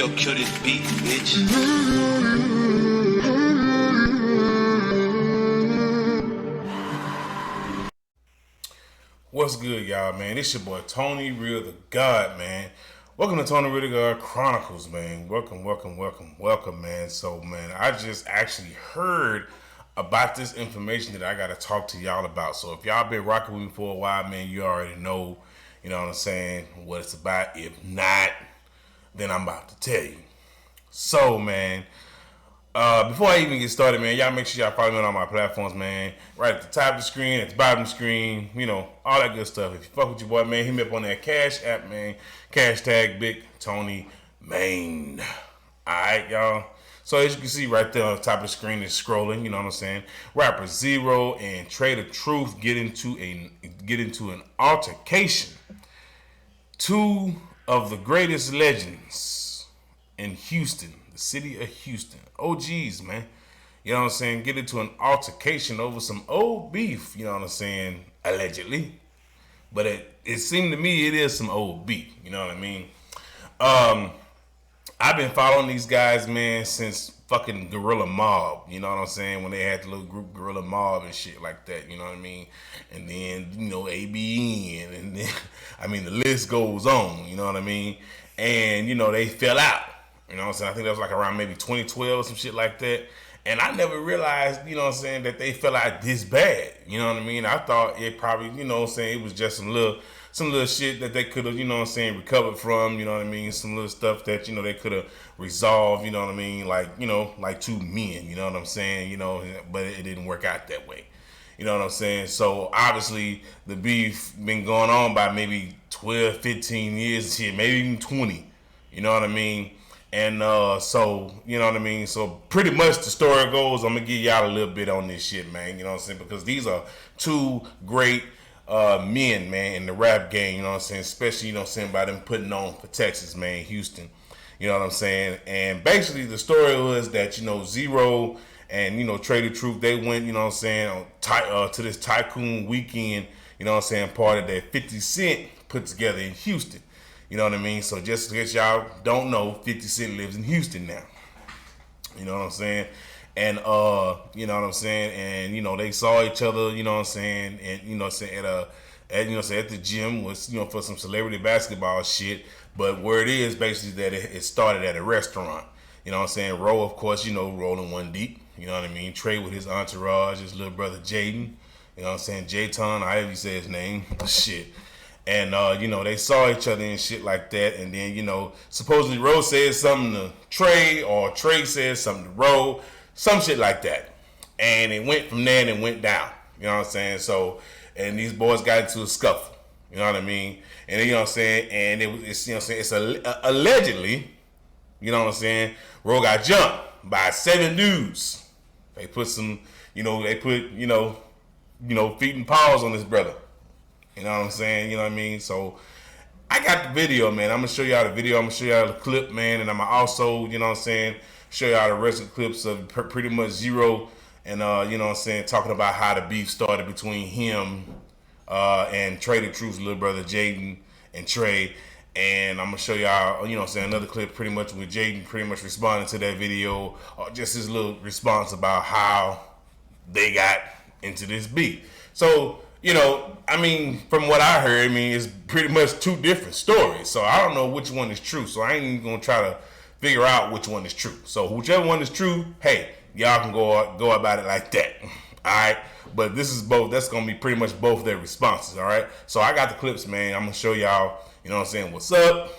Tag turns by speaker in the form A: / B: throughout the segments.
A: Yo, kill this beat, bitch.
B: What's good, y'all, man? It's your boy Tony Real the God, man. Welcome to Tony Real the God Chronicles, man. Welcome, man. So, man, I just actually heard about this information that I got to talk to y'all about. So, if y'all been rocking with me for a while, man, you already know, you know what I'm saying, what it's about. If not, then I'm about to tell you. So, man, before I even get started, man, y'all make sure y'all follow me on all my platforms, man. Right at the top of the screen, at the bottom of the screen, you know, all that good stuff. If you fuck with your boy, man, hit me up on that Cash App, man. Cash tag Big Tony Main. Alright, y'all. So as you can see right there on the top of the screen, it's scrolling, you know what I'm saying? Rapper Zero and Trea'S get into an altercation. Two of the greatest legends in Houston, the city of Houston. OGs, man. You know what I'm saying? Get into an altercation over some old beef, you know what I'm saying? Allegedly. But it seemed to me it is some old beef, you know what I mean? I've been following these guys, man, since fucking Gorilla Mob, you know what I'm saying? When they had the little group Gorilla Mob and shit like that, you know what I mean? And then, you know, ABN, and then, I mean, the list goes on, you know what I mean? And, you know, they fell out. You know what I'm saying? I think that was like around maybe 2012 or some shit like that. And I never realized, you know what I'm saying, that they fell out this bad. You know what I mean? I thought it probably, you know what I'm saying, it was just some little shit that they could have, you know what I'm saying, recovered from, you know what I mean? Some little stuff that, you know, they could have resolved, you know what I mean? Like, you know, like two men, you know what I'm saying? You know, but it didn't work out that way. You know what I'm saying? So obviously the beef been going on by maybe 12, 15 years, shit, maybe even 20. You know what I mean? And so, you know what I mean? So pretty much the story goes, I'm going to give y'all a little bit on this shit, man. You know what I'm saying? Because these are two great men, man, in the rap game. You know what I'm saying? Especially, you know what I'm saying, by them putting on for Texas, man, Houston. You know what I'm saying? And basically the story was that, you know, Zero and, you know, Trea'S, they went, you know what I'm saying, to this Tycoon weekend, you know what I'm saying, party that 50 Cent put together in Houston. You know what I mean? So just in case y'all don't know, 50 Cent lives in Houston now. You know what I'm saying? And you know what I'm saying? And you know, they saw each other, you know what I'm saying, and you know what I'm saying, at the gym was, you know, for some celebrity basketball shit. But where it is basically that it started at a restaurant. You know what I'm saying? Ro, of course, you know, rolling one deep. You know what I mean? Trey with his entourage, his little brother Jayton. You know what I'm saying? Jayton, however you say his name. Shit. And, you know, they saw each other and shit like that. And then, you know, supposedly Ro said something to Trey, or Trey said something to Ro, some shit like that. And it went from there and it went down. You know what I'm saying? So, and these boys got into a scuffle. You know what I mean? And you know what I'm saying? And it's you know what I'm saying? It's allegedly, you know what I'm saying? Ro got jumped by 7 dudes. They put some, you know, feet and paws on this brother. You know what I'm saying? You know what I mean? So I got the video, man. I'm gonna show y'all the video. I'm gonna show y'all the clip, man, and I'm gonna also, you know what I'm saying, show y'all the rest of the clips of pretty much Zero and you know what I'm saying, talking about how the beef started between him and Trea'S' little brother Jayton and Trey. And I'm gonna show y'all, you know what I'm saying, another clip pretty much with Jayton pretty much responding to that video, or just his little response about how they got into this beef. So, you know, I mean, from what I heard, I mean, it's pretty much two different stories. So I don't know which one is true. So I ain't even gonna try to figure out which one is true. So whichever one is true, hey, y'all can go about it like that. All right. But this is both. That's gonna be pretty much both their responses. All right. So I got the clips, man. I'm gonna show y'all. You know what I'm saying? What's up?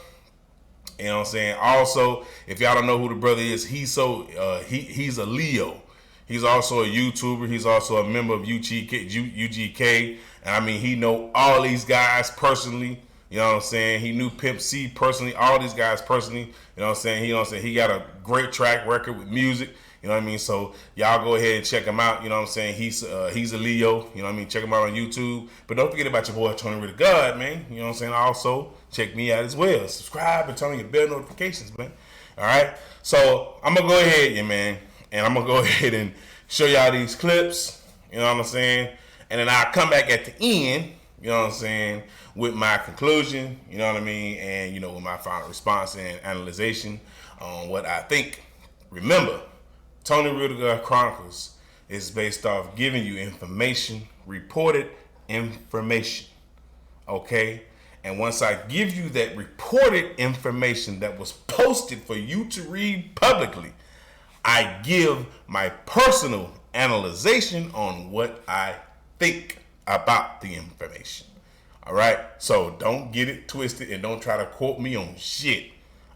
B: You know what I'm saying? Also, if y'all don't know who the brother is, he's a Leo. He's also a YouTuber. He's also a member of UGK. And I mean, he know all these guys personally. You know what I'm saying? He knew Pimp C personally, all these guys personally. You know what I'm saying? He got a great track record with music. You know what I mean? So y'all go ahead and check him out. You know what I'm saying? He's a Leo. You know what I mean? Check him out on YouTube. But don't forget about your boy Tony Real the God, man. You know what I'm saying? Also, check me out as well. Subscribe and turn on your bell notifications, man. All right? So I'm going to go ahead, yeah, man. And I'm going to go ahead and show y'all these clips. You know what I'm saying? And then I'll come back at the end. you know what I'm saying, with my conclusion, you know what I mean, and, you know, with my final response and analyzation on what I think. Remember, Tony Rudiger Chronicles is based off giving you information, reported information, okay? And once I give you that reported information that was posted for you to read publicly, I give my personal analyzation on what I think about the information. All right? So don't get it twisted and don't try to quote me on shit.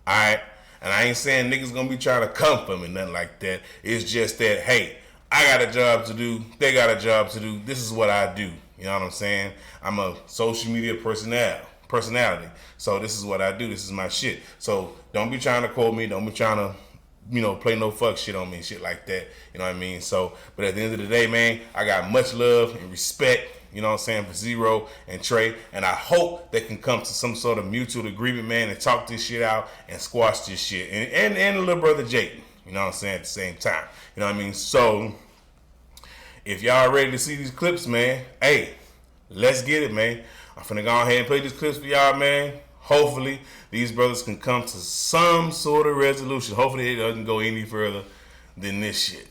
B: All right? And I ain't saying niggas gonna be trying to come for me, nothing like that. It's just that, hey, I got a job to do. They got a job to do. This is what I do. You know what I'm saying? I'm a social media personality. So this is what I do. This is my shit. So don't be trying to quote me. Don't be trying to, you know, play no fuck shit on me, shit like that. You know what I mean? So, but at the end of the day, man, I got much love and respect, you know what I'm saying, for Zero and Trey. And I hope they can come to some sort of mutual agreement, man, and talk this shit out and squash this shit. And the little brother Jayton, you know what I'm saying, at the same time. You know what I mean? So, if y'all ready to see these clips, man, hey, let's get it, man. I'm finna go ahead and play these clips for y'all, man. Hopefully, these brothers can come to some sort of resolution. Hopefully, it doesn't go any further than this shit.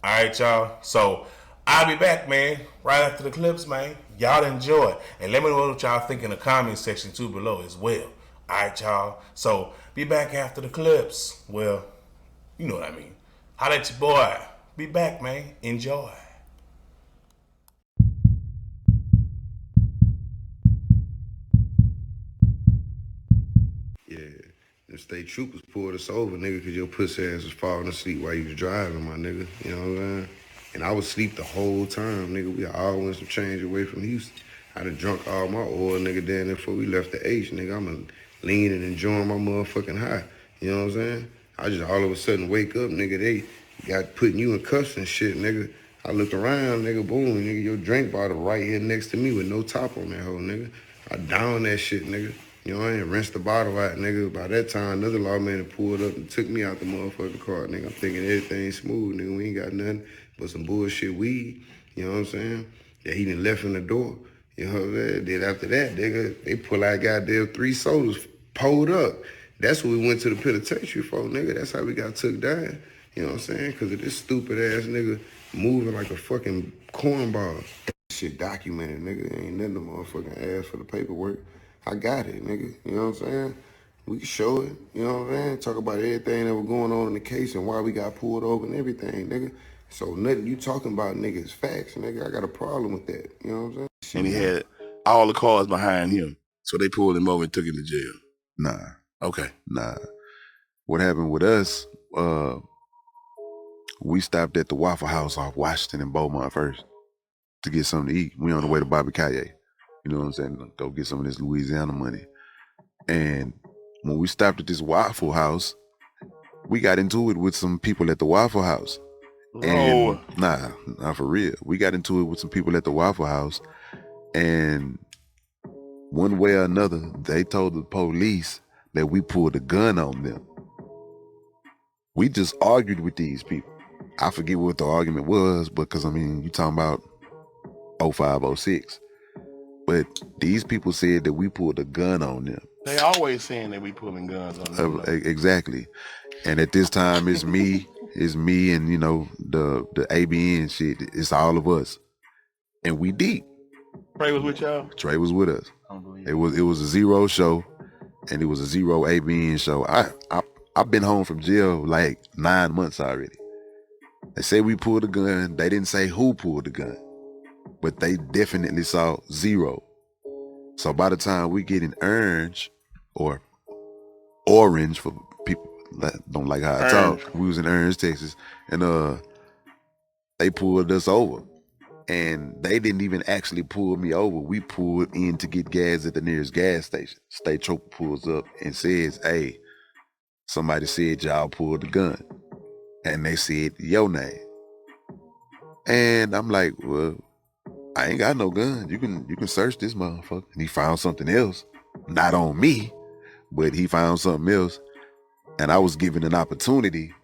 B: All right, y'all? So, I'll be back, man, right after the clips, man. Y'all enjoy. And let me know what y'all think in the comment section, too, below as well. All right, y'all? So, be back after the clips. Well, you know what I mean. Holla at your boy. Be back, man. Enjoy.
A: Yeah, the state troopers pulled us over, nigga, because your pussy ass was falling asleep while you was driving, my nigga. You know what I'm saying? And I was asleep the whole time, nigga. We all went some change away from Houston. I done drunk all my oil, nigga, down there before we left the H, nigga. I'm lean and enjoying my motherfucking high. You know what I'm saying? I just all of a sudden wake up, nigga, they got putting you in cuffs and shit, nigga. I looked around, nigga, boom, nigga, your drink bottle right here next to me with no top on that hoe, nigga. I down that shit, nigga. You know, I ain't rinsed the bottle out, nigga. By that time, another lawman had pulled up and took me out the motherfucking car, nigga. I'm thinking everything's smooth, nigga. We ain't got nothing but some bullshit weed. You know what I'm saying? Yeah, he done left in the door. You know what I'm saying? Then after that, nigga, they pull out goddamn 3 sodas, pulled up. That's what we went to the penitentiary for, nigga. That's how we got took down. You know what I'm saying? Because of this stupid ass nigga moving like a fucking cornball. Shit documented, nigga. Ain't nothing to motherfucking ask for the paperwork. I got it, nigga. You know what I'm saying? We can show it. You know what I'm saying? Talk about everything that was going on in the case and why we got pulled over and everything, nigga. So nothing you talking about, nigga, is facts, nigga. I got a problem with that. You know what I'm saying?
C: And he had all the cars behind him. So they pulled him over and took him to jail.
D: Nah.
C: Okay.
D: Nah. What happened with us, we stopped at the Waffle House off Washington and Beaumont first to get something to eat. We on the way to Bobby Calle. You know what I'm saying? Go get some of this Louisiana money. And when we stopped at this Waffle House, we got into it with some people at the Waffle House. And nah, not for real. We got into it with some people at the Waffle House, and one way or another, they told the police that we pulled a gun on them. We just argued with these people. I forget what the argument was, because I mean, you talking about 05, 06. But these people said that we pulled a gun on them.
C: They always saying that we pulling guns on them.
D: Exactly. And at this time, it's me, and you know the ABN shit. It's all of us, and we deep.
C: Trey was with y'all.
D: Trey was with us. It was a Zero show, and it was a Zero ABN show. I've been home from jail like 9 months already. They say we pulled a gun. They didn't say who pulled the gun, but they definitely saw Zero. So by the time we get in orange or orange for people that don't like how I talk, we was in Orange, Texas, and they pulled us over. And they didn't even actually pull me over. We pulled in to get gas at the nearest gas station. State trooper pulls up and says, "Hey, somebody said y'all pulled the gun." And they said your name. And I'm like, well, I ain't got no gun. You can search this motherfucker. And he found something else. Not on me, but he found something else. And I was given an opportunity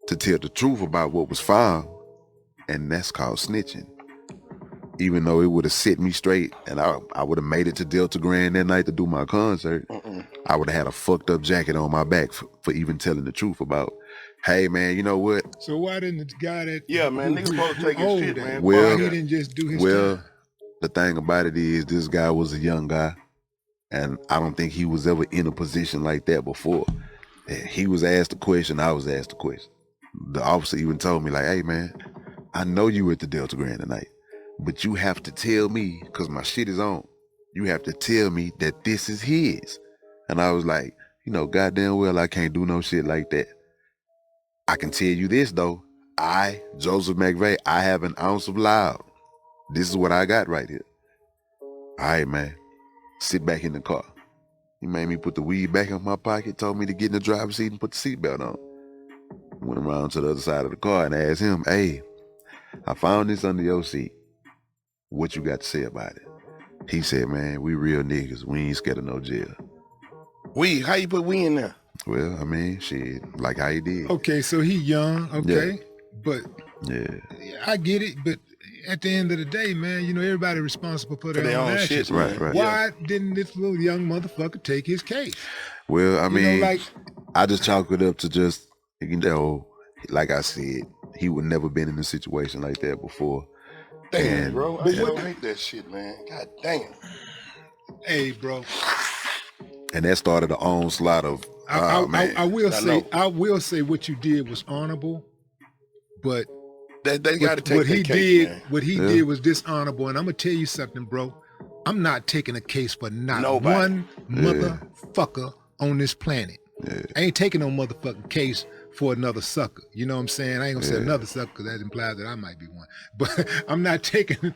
D: to tell the truth about what was found. And that's called snitching. even though it would have set me straight and I would have made it to Delta Grand that night to do my concert, I would have had a fucked up jacket on my back for even telling the truth about, hey man, you know what?
E: So why didn't the guy that
C: niggas supposed to take his shit, man.
D: Well,
E: why he didn't just do his time?
D: The thing about it is this guy was a young guy, and I don't think he was ever in a position like that before. He was asked a question, I was asked a question. The officer even told me, like, hey man, I know you were at the Delta Grand tonight, but you have to tell me, because my shit is on, you have to tell me that this is his. And I was like, you know, goddamn well I can't do no shit like that. I can tell you this though, I, Joseph McVeigh, I have an ounce of loud. This is what I got right here. All right, man, sit back in the car. He made me put the weed back in my pocket, told me to get in the driver's seat and put the seatbelt on. Went around to the other side of the car and asked him, hey, I found this under your seat. What you got to say about it? He said, man, we real niggas. We ain't scared of no jail.
C: We? How you put we in there?
D: Well, I mean, shit, like how he did.
E: Okay, so he young, okay, but I get it, but at the end of the day, man, you know, everybody responsible for their own actions.
C: Shit, right.
E: Why didn't this little young motherfucker take his case?
D: Well, I mean,
E: like,
D: I just chalk it up to just, you know, like I said, he would never been in a situation like that before.
C: Damn, bro, I don't hate that shit, man. God damn.
E: Hey, bro.
D: And that started an onslaught of,
E: I will say what you did was honorable, but
C: they got to take
E: what he
C: case,
E: did.
C: man.
E: What he did was dishonorable, and I'm gonna tell you something, bro. I'm not taking a case for not one motherfucker on this planet. I ain't taking no motherfucking case for another sucker. You know what I'm saying? I ain't gonna say another sucker because that implies that I might be one. But I'm not taking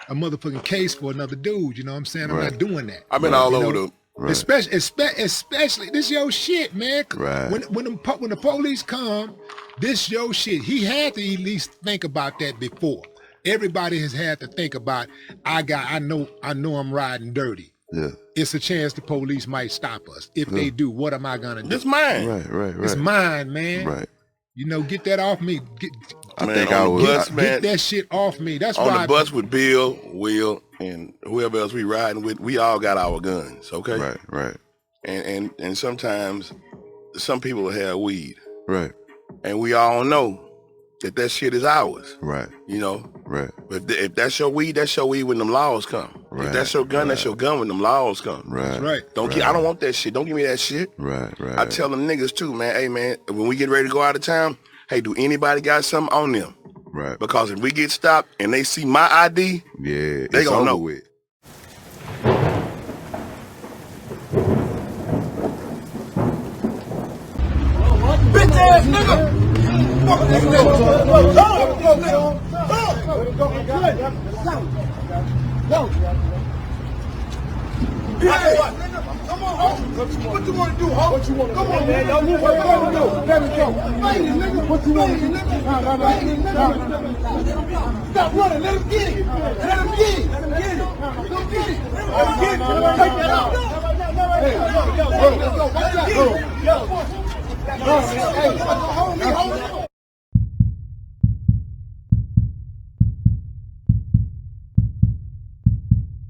E: a motherfucking case for another dude. You know what I'm saying? I'm not doing that.
C: I've been all over the.
E: Especially this your shit, man.
D: Right.
E: When the police come, this your shit. He had to at least think about that before. Everybody has had to think about. I know I'm riding dirty.
D: Yeah.
E: It's a chance the police might stop us. If they do, what am I gonna do?
C: It's mine.
D: Right.
E: It's mine, man.
D: Right.
E: You know, get that off me. Get that shit off me. That's
C: on
E: why
C: the bus with Bill, Will, and whoever else we riding with. We all got our guns, okay?
D: Right.
C: And sometimes some people have weed,
D: right?
C: And we all know that shit is ours,
D: right?
C: You know,
D: right?
C: But if that's your weed when them laws come.
D: Right.
C: If that's your gun, that's your gun when them laws come.
D: Right.
E: That's right.
C: I don't want that shit. Don't give me that shit.
D: Right.
C: I tell them niggas too, man. Hey, man, when we get ready to go out of town, hey, do anybody got something on them?
D: Right.
C: Because if we get stopped and they see my ID, they gonna know
D: it.
F: Bitch ass nigga! Come on, what you want to do, huh? What you want to do? Come on, man. What you want to do? Let me go. What you want to do? Stop running. Let him get it. Let him get it. Let him get it. Let him get it. Let him get it. Take that out. Hey, let's go. Hold me.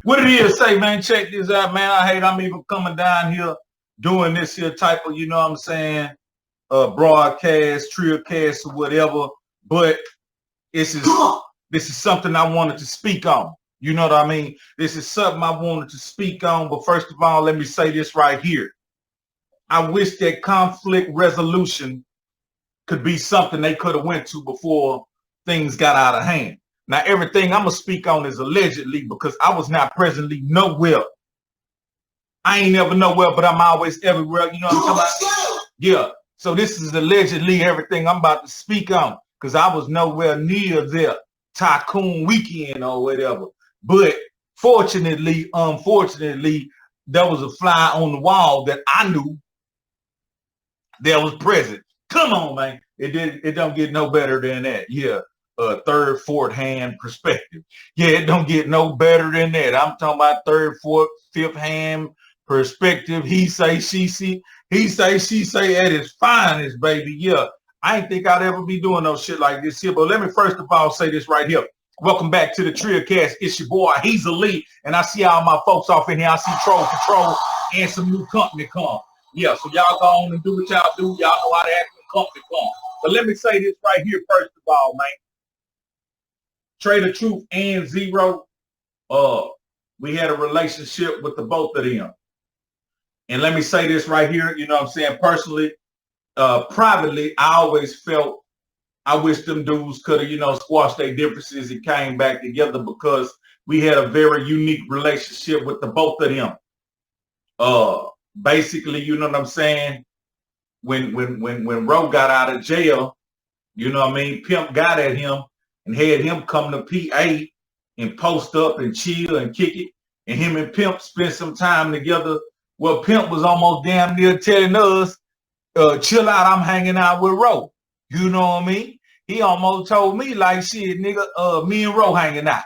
G: What it is, say, man, check this out, man. I hate I'm even coming down here doing this here type of, you know what I'm saying, broadcast, Trea'S or whatever. But this is something I wanted to speak on. You know what I mean? This is something I wanted to speak on. But first of all, let me say this right here. I wish that conflict resolution could be something they could have went to before things got out of hand. Now, everything I'm going to speak on is allegedly because I was not presently nowhere. I ain't never nowhere, but I'm always everywhere. You know what I'm talking about? Yeah. So this is allegedly everything I'm about to speak on because I was nowhere near there tycoon weekend or whatever. But unfortunately, there was a fly on the wall that I knew that was present. Come on, man. It don't get no better than that. Yeah. Third, fourth hand perspective. Yeah, it don't get no better than that. I'm talking about third, fourth, fifth hand perspective. He say, she see. He say, she say at its finest, baby. Yeah, I ain't think I'd ever be doing no shit like this here. But let me first of all say this right here. Welcome back to the Trea'S. It's your boy, he's Elite, and I see all my folks off in here. I see Troll Control and some new company come. Yeah, so y'all go on and do what y'all do. Y'all know how to act when company come. But let me say this right here, first of all, man. Trader Truth and Zero, we had a relationship with the both of them. And let me say this right here, you know what I'm saying? Personally, privately, I always felt I wish them dudes could have, you know, squashed their differences and came back together because we had a very unique relationship with the both of them. Basically, you know what I'm saying? When Ro got out of jail, you know what I mean? Pimp got at him and had him come to PA and post up and chill and kick it. And him and Pimp spent some time together. Well, Pimp was almost damn near telling us, chill out, I'm hanging out with Ro. You know what I mean? He almost told me like, shit, nigga, me and Ro hanging out.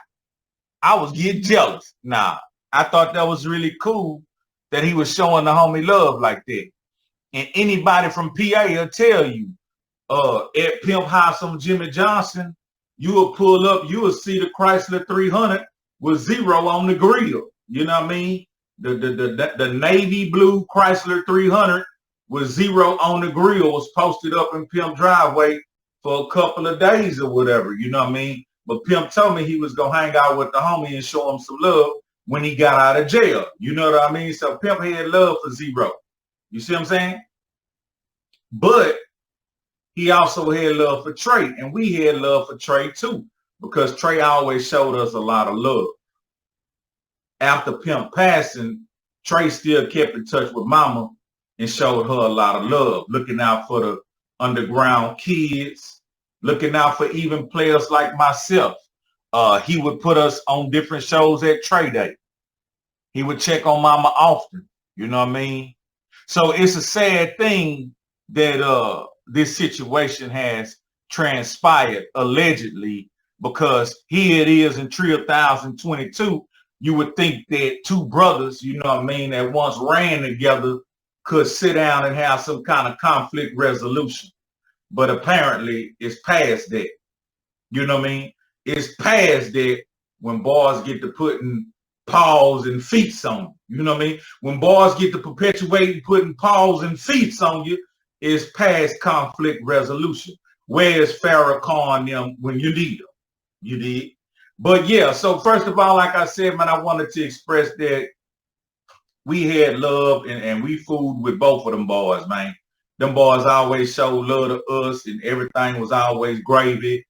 G: I was getting jealous. Nah, I thought that was really cool that he was showing the homie love like that. And anybody from PA will tell you, at Pimp House on Jimmy Johnson, you will pull up, you will see the Chrysler 300 with Zero on the grill. You know what I mean? The navy blue Chrysler 300 with Zero on the grill was posted up in Pimp driveway for a couple of days or whatever, you know what I mean? But Pimp told me he was going to hang out with the homie and show him some love when he got out of jail. You know what I mean? So Pimp had love for Zero. You see what I'm saying? But he also had love for Trey, and we had love for Trey too, because Trey always showed us a lot of love. After Pimp passing, Trey still kept in touch with Mama and showed her a lot of love, looking out for the underground kids, looking out for even players like myself. He would put us on different shows at Trey Day. He would check on Mama often, you know what I mean? So it's a sad thing that this situation has transpired, allegedly, because here it is in 2022. You would think that two brothers, you know what I mean, that once ran together could sit down and have some kind of conflict resolution. But apparently it's past that. You know what I mean? It's past that when boys get to putting paws and feet on you. You know what I mean? When boys get to perpetuating putting paws and feet on you, it's past conflict resolution. Where's Farrakhan them when you need them? You did. But yeah, so first of all, like I said, man, I wanted to express that we had love and we fooled with both of them boys, man. Them boys always showed love to us and everything was always gravy.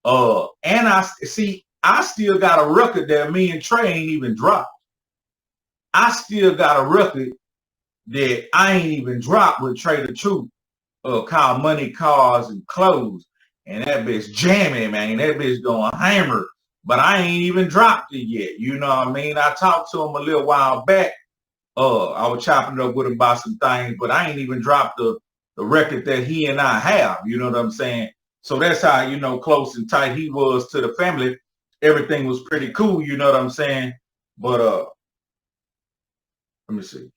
G: And I still got a record that me and Trey ain't even dropped. I still got a record that I ain't even dropped with Trey the Truth, called Money, Cars, and Clothes. And that bitch jamming, man. That bitch going hammer. But I ain't even dropped it yet. You know what I mean? I talked to him a little while back. I was chopping it up with him about some things, but I ain't even dropped the record that he and I have. You know what I'm saying? So that's how, you know, close and tight he was to the family. Everything was pretty cool. You know what I'm saying? But let me see.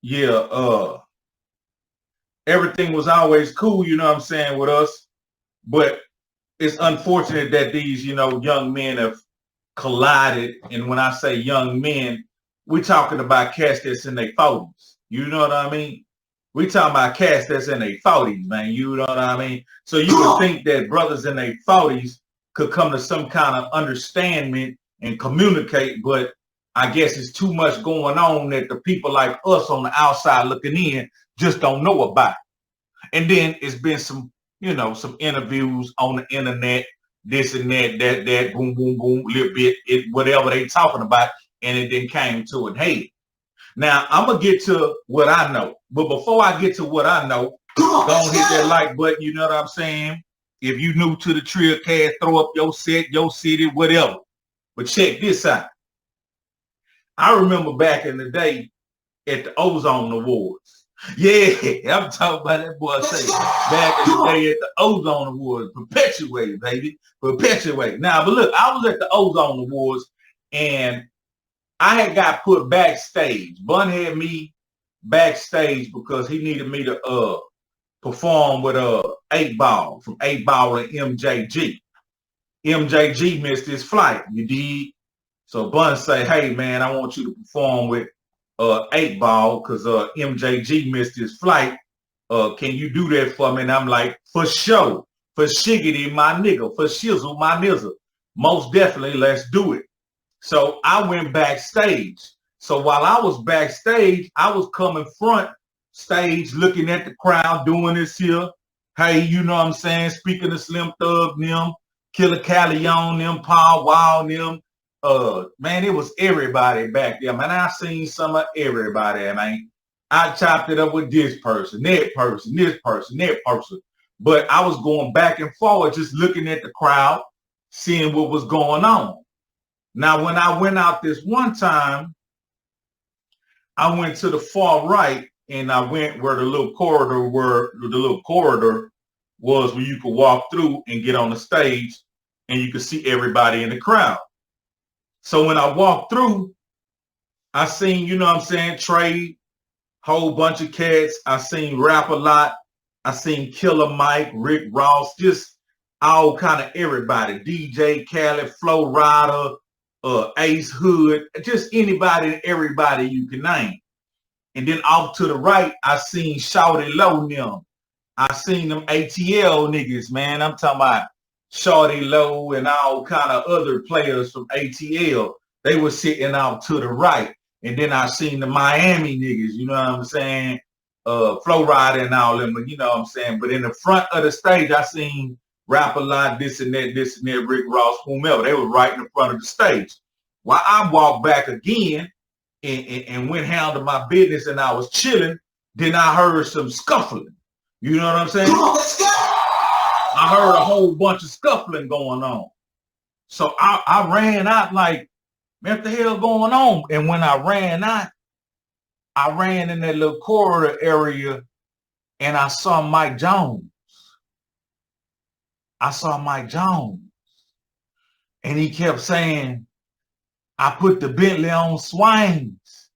G: Yeah, everything was always cool, you know what I'm saying, with us. But it's unfortunate that these, you know, young men have collided. And when I say young men, we're talking about cats that's in their 40s. You know what I mean? We talking about cats that's in their 40s, man. You know what I mean? So you would think that brothers in their 40s could come to some kind of understanding and communicate, but I guess it's too much going on that the people like us on the outside looking in just don't know about. And then it's been some, you know, some interviews on the internet, this and that, boom, boom, boom, little bit, whatever they talking about, and it then came to a head. Now, I'm going to get to what I know. But before I get to what I know, don't hit that like button, you know what I'm saying? If you new to the Trea'S, throw up your set, your city, whatever. But check this out. I remember back in the day at the Ozone Awards. Yeah, I'm talking about that boy say back in the day at the Ozone Awards. Perpetuate, baby. Perpetuate. Now, but look, I was at the Ozone Awards and I had got put backstage. Bun had me backstage because he needed me to perform with 8 Ball from 8 Ball and MJG. MJG missed his flight. You dig? So Bun say, hey man, I want you to perform with 8 Ball because MJG missed his flight. Can you do that for me? And I'm like, for sure. For shiggity, my nigga. For shizzle, my nizzle. Most definitely, let's do it. So I went backstage. So while I was backstage, I was coming front stage, looking at the crowd, doing this here. Hey, you know what I'm saying? Speaking of Slim Thug, them, Killer Cali on them, Paul Wall, them. Man, it was everybody back there, man. I seen some of everybody, man. I chopped it up with this person, that person, this person, that person. But I was going back and forward, just looking at the crowd, seeing what was going on. Now, when I went out this one time, I went to the far right, and I went where the little corridor was, where you could walk through and get on the stage, and you could see everybody in the crowd. So when I walked through, I seen, you know what I'm saying, Trey, whole bunch of cats. I seen Rap a Lot. I seen Killer Mike, Rick Ross, just all kind of everybody. DJ Khaled, Flo Rida, Ace Hood, just anybody and everybody you can name. And then off to the right, I seen Shawty Low them. I seen them ATL niggas, man. I'm talking about Shawty Low and all kind of other players from ATL. They were sitting out to the right. And then I seen the Miami niggas, you know what I'm saying? Flo Rida and all them, you know what I'm saying? But in the front of the stage, I seen Rap a Lot, this and that, Rick Ross, whomever. They were right in the front of the stage. While I walked back again and went handle my business and I was chilling, then I heard some scuffling. You know what I'm saying? Come on, let's go! I heard a whole bunch of scuffling going on. So I ran out like, what the hell going on? And when I ran out, I ran in that little corridor area and I saw Mike Jones. I saw Mike Jones. And he kept saying, I put the Bentley on swings.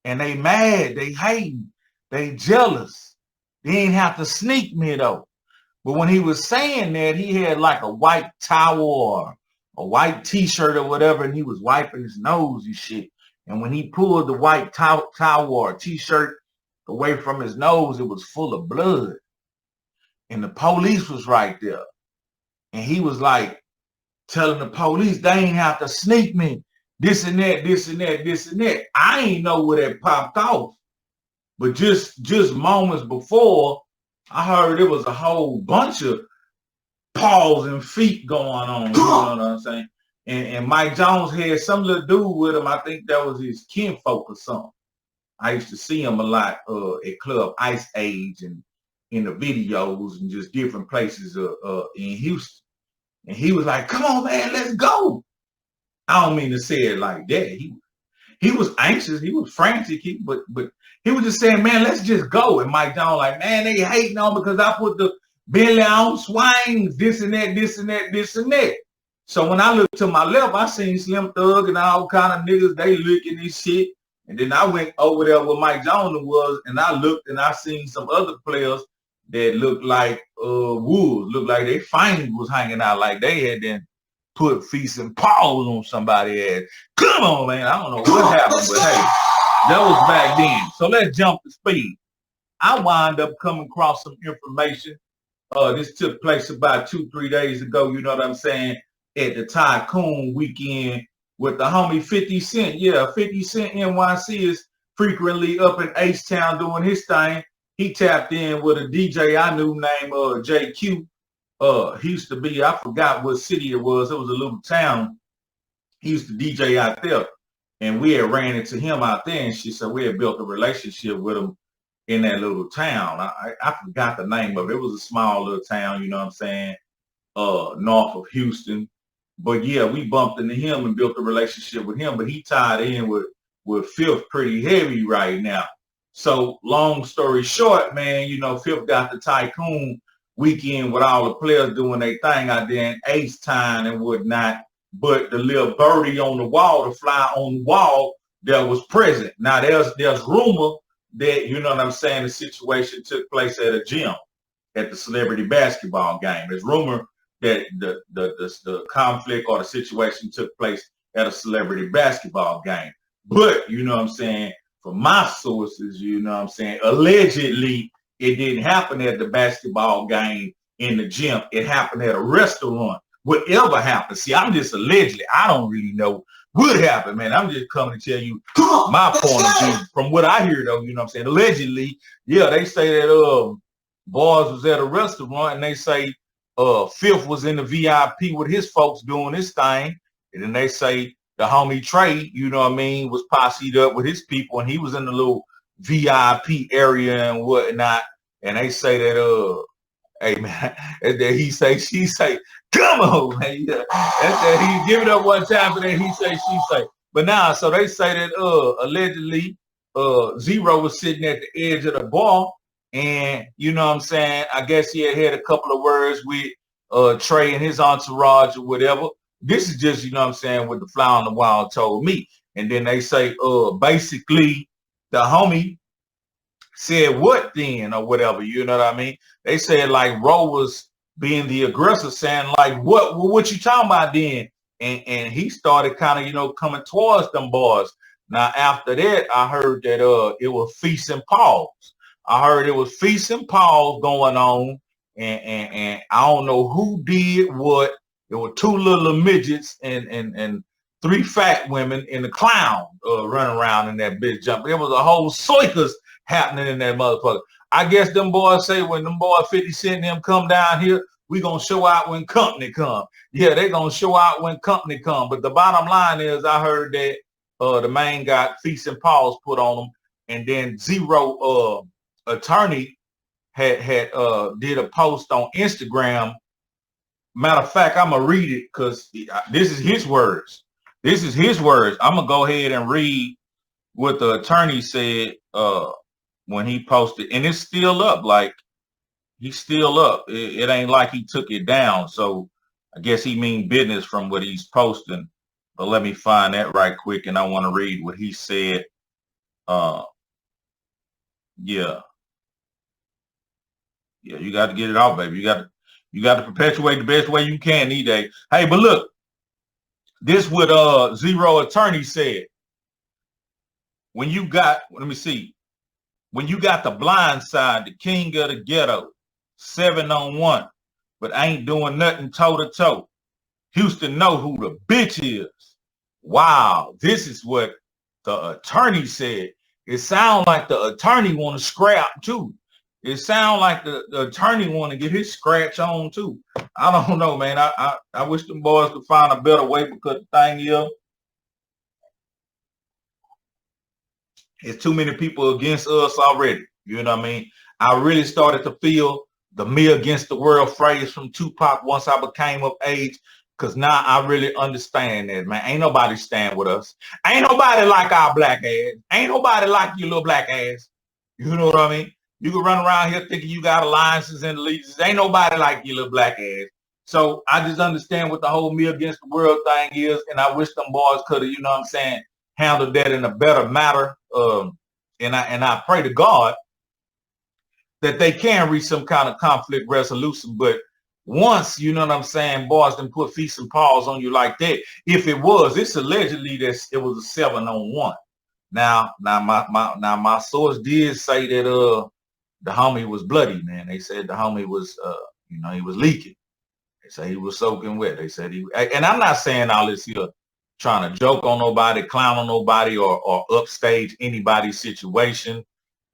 G: And they mad, they hating, they jealous. They ain't have to sneak me though. But when he was saying that, he had like a white towel or a white t-shirt or whatever, and he was wiping his nose and shit. And when he pulled the white towel or t-shirt away from his nose, it was full of blood. And the police was right there. And he was like telling the police, they ain't have to sneak me. This and that, this and that, this and that. I ain't know where that popped off. But just moments before, I heard it was a whole bunch of paws and feet going on. You know what I'm saying? And Mike Jones had some little dude with him. I think that was his kinfolk or something. I used to see him a lot at Club Ice Age and in the videos and just different places in Houston. And he was like, come on, man, let's go. I don't mean to say it like that. He was anxious. He was frantic. But he was just saying, man, let's just go. And Mike Jones like, man, they hating on because I put the Bentley on swings, this and that, this and that, this and that. So when I looked to my left, I seen Slim Thug and all kind of niggas, they looking this shit. And then I went over there where Mike Jones was, and I looked and I seen some other players that looked like wolves, looked like their fangs was hanging out, like they had then put feet and paws on somebody's ass. Come on, man. I don't know what happened, but hey, that was back then. So let's jump to speed. I wound up coming across some information. This took place about 2-3 days ago, you know what I'm saying, at the Tycoon weekend with the homie 50 Cent. Yeah, 50 Cent NYC is frequently up in H-Town doing his thing. He tapped in with a DJ I knew named JQ. He used to be, I forgot what city it was. It was a little town. He used to DJ out there. And we had ran into him out there and shit. So we had built a relationship with him in that little town. I forgot the name of it. It was a small little town, you know what I'm saying, north of Houston. But yeah, we bumped into him and built a relationship with him. But he tied in with Fifth pretty heavy right now. So long story short, man, you know, Fifth got the Tycoon weekend with all the players doing their thing out there in H-Town and whatnot. But the little birdie on the wall, the fly on the wall that was present. Now there's rumor that, you know what I'm saying, the situation took place at a gym at the celebrity basketball game. There's rumor that the conflict or the situation took place at a celebrity basketball game. But, you know what I'm saying, from my sources, you know what I'm saying, allegedly it didn't happen at the basketball game in the gym. It happened at a restaurant. Whatever happened, see, I'm just allegedly, I don't really know what happened, man. I'm just coming to tell you my point of view from what I hear, though, you know what I'm saying. Allegedly, yeah, they say that Boys was at a restaurant, and they say Fifth was in the VIP with his folks doing this thing. And then they say the homie Trey, you know what I mean, was posseed up with his people, and he was in the little VIP area and whatnot. And they say that, hey, man, and then he say, she say, come on, man. Yeah. That he give it up one time, but then he say, she say. But now, so they say that allegedly Zero was sitting at the edge of the bar, and you know what I'm saying, I guess he had a couple of words with Trey and his entourage or whatever. This is just, you know what I'm saying, what the fly on the wall told me. And then they say basically the homie said what then or whatever, you know what I mean? They said like Ro was being the aggressor, saying like, what you talking about then? And he started kind of, you know, coming towards them boys. Now after that, I heard that it was feast and pause. I heard it was feast and pause going on, and I don't know who did what. There were two little midgets and three fat women and the clown running around in that bitch jump. There was a whole circus happening in that motherfucker. I guess them boys say when them boys 50 Cent and them come down here, we gonna show out when company come. Yeah, they gonna show out when company come. But the bottom line is I heard that the man got feast and pause put on him, and then Zero attorney had did a post on Instagram. Matter of fact, I'm gonna read it because this is his words. This is his words. I'm gonna go ahead and read what the attorney said when he posted, and it's still up. Like he's still up. It ain't like he took it down. So I guess he mean business from what he's posting. But let me find that right quick, and I want to read what he said. Yeah, you got to get it out, baby. You got to perpetuate the best way you can these days. Hey, but look, this what Zero attorney said. When you got, let me see, when you got the blind side, the king of the ghetto, 7-on-1, but ain't doing nothing toe to toe. Houston know who the bitch is. Wow, this is what the attorney said. It sounds like the attorney want to scrap too. It sounds like the attorney want to get his scratch on too. I don't know, man. I wish them boys could find a better way, because the thing is, it's too many people against us already. You know what I mean? I really started to feel the me against the world phrase from Tupac once I became of age, because now I really understand that, man. Ain't nobody stand with us. Ain't nobody like our black ass. Ain't nobody like your little black ass. You know what I mean? You can run around here thinking you got alliances and allegiances. Ain't nobody like your little black ass. So I just understand what the whole me against the world thing is, and I wish them boys could have, you know what I'm saying, handled that in a better manner. And I pray to God that they can reach some kind of conflict resolution. But once, you know what I'm saying, boys done put feast and pause on you like that. If it was, it's allegedly that it was a 7-on-1. Now my source did say that the homie was bloody, man. They said the homie was, you know, he was leaking. They say he was soaking wet. They said he, and I'm not saying all this here trying to joke on nobody, clown on nobody, or upstage anybody's situation.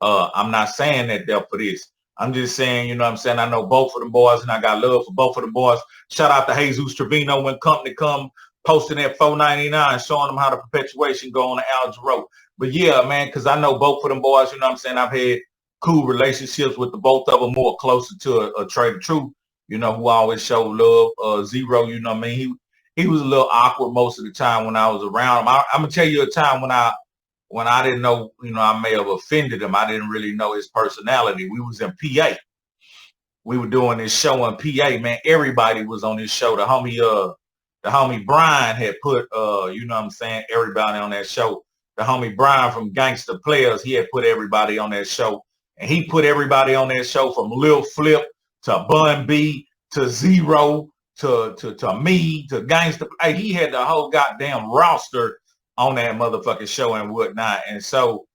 G: I'm not saying that they're for this. I'm just saying, you know what I'm saying, I know both of them boys, and I got love for both of them boys. Shout out to Jesus Trevino when company come, posting at $4.99, showing them how the perpetuation go on the Alger Road. But yeah, man, because I know both of them boys, you know what I'm saying, I've had cool relationships with the both of them, more closer to a Trey True, you know, who always showed love. Zero, you know what I mean, he was a little awkward most of the time when I was around him. I'm gonna tell you a time when I didn't know, you know, I may have offended him. I didn't really know his personality. We was in PA. We were doing this show in PA, man. Everybody was on this show. The homie Brian had put, you know what I'm saying, everybody on that show. The homie Brian from Gangsta Players, he had put everybody on that show. And he put everybody on that show from Lil Flip to Bun B to Zero to me, to Gangsta. Hey, he had the whole goddamn roster on that motherfucking show and whatnot. And so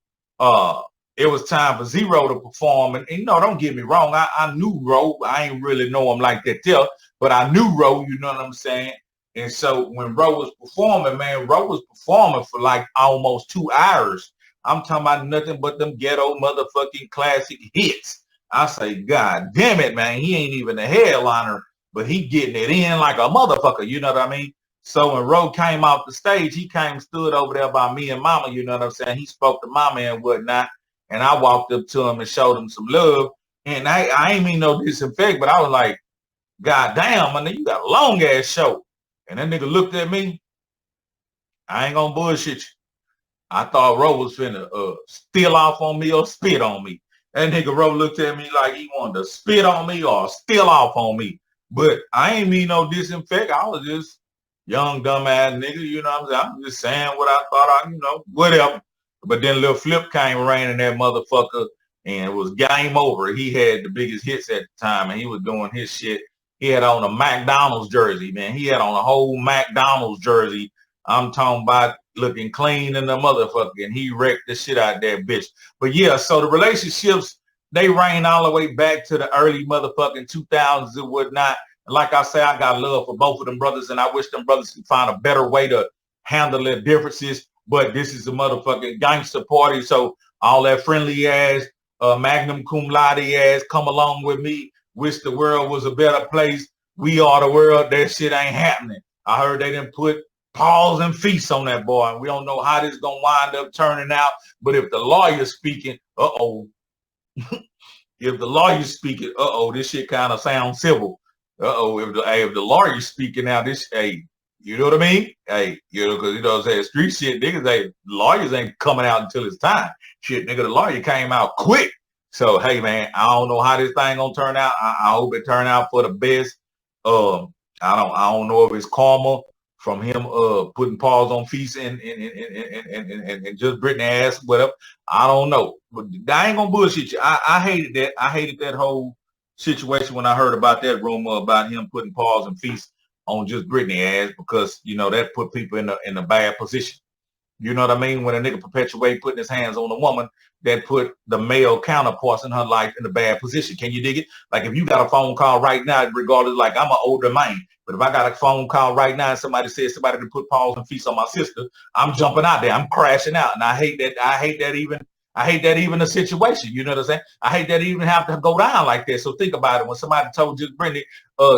G: it was time for Zero to perform. And you know, don't get me wrong, I knew Ro. I ain't really know him like that there, but I knew Ro, you know what I'm saying? And so when Ro was performing, man, Ro was performing for like almost 2 hours. I'm talking about nothing but them ghetto motherfucking classic hits. I say, God damn it, man, he ain't even a headliner, but he getting it in like a motherfucker, you know what I mean? So when Ro came off the stage, he came stood over there by me and Mama, you know what I'm saying? He spoke to Mama and whatnot, and I walked up to him and showed him some love. And I ain't mean no disinfect, but I was like, God damn, man, you got a long ass show. And that nigga looked at me. I ain't gonna bullshit you. I thought Ro was finna steal off on me or spit on me. That nigga Ro looked at me like he wanted to spit on me or steal off on me. But I ain't mean no disinfect. I was just young, dumbass nigga, you know what I'm saying? I'm just saying what I thought I, you know, whatever. But then Lil Flip came raining that motherfucker and it was game over. He had the biggest hits at the time and he was doing his shit. He had on a McDonald's jersey, man. He had on a whole McDonald's jersey. I'm talking about looking clean in the motherfucker, and he wrecked the shit out of that bitch. But yeah, so the relationships, they ran all the way back to the early motherfucking 2000s and whatnot. And like I say, I got love for both of them brothers, and I wish them brothers could find a better way to handle their differences. But this is a motherfucking gangster party, so all that friendly ass, magnum cum laude ass, come along with me. Wish the world was a better place. We are the world. That shit ain't happening. I heard they didn't put paws and feasts on that boy. And we don't know how this is going to wind up turning out. But if the lawyer's speaking, if the lawyer's speaking, this shit kind of sounds civil. If the lawyer's speaking now, this, hey, you know what I mean? Hey, you know, because, you know what I'm saying, street shit, niggas, hey, lawyers ain't coming out until it's time. Shit, nigga, the lawyer came out quick. So, hey, man, I don't know how this thing gonna turn out. I hope it turn out for the best. I don't know if it's karma from him putting paws on feast and just Britney ass, whatever. I don't know. But I ain't gonna bullshit you. I hated that. I hated that whole situation when I heard about that rumor about him putting paws and feast on just Britney ass, because, you know, that put people in a bad position. You know what I mean? When a nigga perpetuate putting his hands on a woman, that put the male counterparts in her life in a bad position. Can you dig it? Like if you got a phone call right now, regardless, like I'm an older man, but if I got a phone call right now and somebody says somebody to put paws and feast on my sister, I'm jumping out there. I'm crashing out. And I hate that even a situation. You know what I'm saying? I hate that even have to go down like that. So think about it. When somebody told you, Brittany,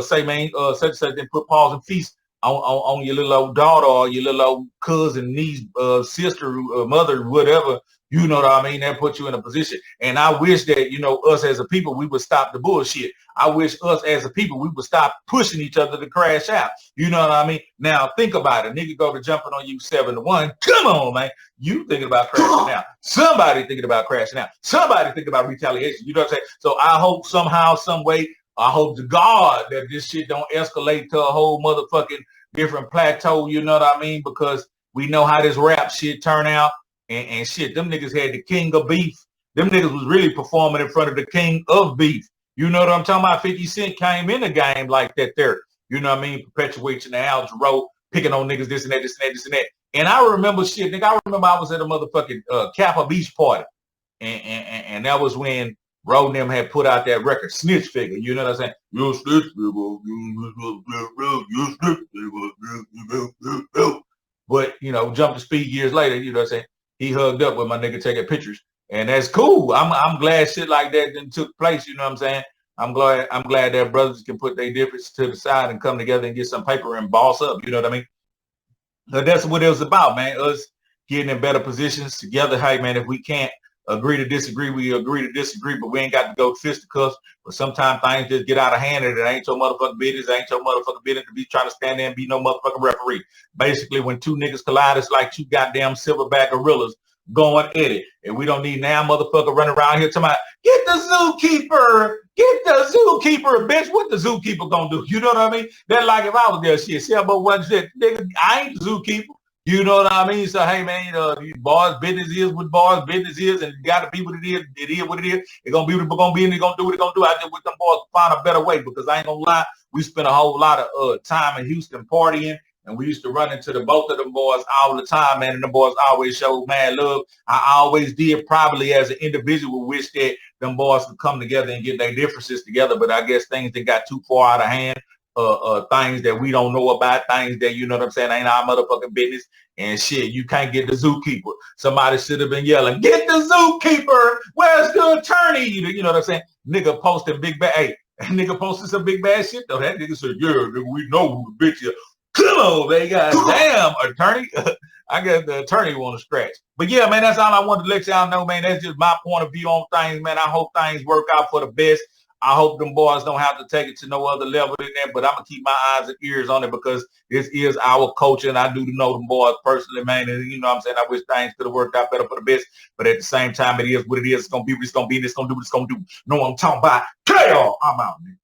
G: say, man, such then put paws and feast on your little old daughter or your little old cousin, niece, sister, mother, whatever, you know what I mean? That put you in a position. And I wish that, you know, us as a people, we would stop the bullshit. I wish us as a people, we would stop pushing each other to crash out. You know what I mean? Now, think about it. Nigga go to jumping on you 7-1. Come on, man. You thinking about crashing out. Somebody thinking about crashing out. Somebody thinking about retaliation. You know what I'm saying? So I hope somehow, some way, I hope to God that this shit don't escalate to a whole motherfucking different plateau. You know what I mean? Because we know how this rap shit turn out. And shit, them niggas had the king of beef. Them niggas was really performing in front of the king of beef. You know what I'm talking about? 50 Cent came in the game like that there. You know what I mean? Perpetuating the algebra, picking on niggas, this and that, this and that, this and that. And I remember shit, nigga, I remember I was at a motherfucking Kappa Beach party. And that was when Ro and them had put out that record, Snitch Figure. You know what I'm saying? You snitch figure, you snitch figure. But, you know, jump to speed years later, you know what I'm saying? He hugged up with my nigga taking pictures, and that's cool. I'm glad shit like that then took place. You know what I'm saying? I'm glad that brothers can put their difference to the side and come together and get some paper and boss up. You know what I mean? But that's what it was about, man. Us getting in better positions together. Hey, man, if we can't agree to disagree, we agree to disagree, but we ain't got to go fisticuffs. But sometimes things just get out of hand, and it ain't your motherfucking business. It ain't your motherfucking business to be trying to stand there and be no motherfucking referee. Basically, when two niggas collide, it's like two goddamn silverback gorillas going at it. And we don't need now motherfucker running around here talking about, get the zookeeper, bitch. What the zookeeper gonna do? You know what I mean? That like if I was there, shit, see how much shit, nigga, I ain't the zookeeper. You know what I mean? So hey man, these boys' business is what boys' business is, and it gotta be what it is. It is what it is. It's gonna be what it's gonna be, and they're gonna do what they're gonna do. I just wish them boys find a better way, because I ain't gonna lie, we spent a whole lot of time in Houston partying, and we used to run into the both of them boys all the time, man. And the boys always showed mad love. I always did, probably as an individual, wish that them boys could come together and get their differences together. But I guess things that got too far out of hand. Things that we don't know about, things that, you know what I'm saying, ain't our motherfucking business. And shit, you can't get the zookeeper. Somebody should have been yelling, get the zookeeper, where's the attorney? You know what I'm saying? Nigga posted big bad, hey, nigga posted some big bad shit though. That nigga said, yeah, nigga, we know who the bitch is. Come on, man, goddamn attorney. I guess the attorney want to scratch. But yeah, man, that's all I wanted to let y'all know, man. That's just my point of view on things, man. I hope things work out for the best. I hope them boys don't have to take it to no other level than that, but I'm going to keep my eyes and ears on it, because this is our culture, and I do know them boys personally, man. And you know what I'm saying? I wish things could have worked out better for the best, but at the same time, it is what it is. It's going to be what it's going to be, and it's going to do what it's going to do. You know what I'm talking about? Chaos! I'm out, man.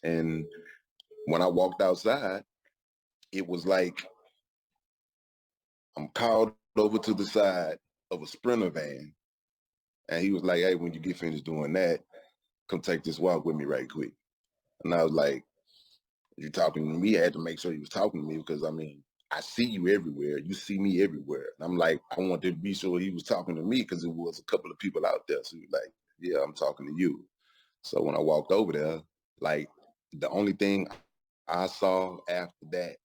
C: And when I walked outside, it was like I'm called over to the side of a Sprinter van. And he was like, hey, when you get finished doing that, come take this walk with me right quick. And I was like, you talking to me? I had to make sure he was talking to me, because, I mean, I see you everywhere. You see me everywhere. And I'm like, I wanted to be sure he was talking to me, because it was a couple of people out there. So he was like, yeah, I'm talking to you. So when I walked over there, like, the only thing I saw after that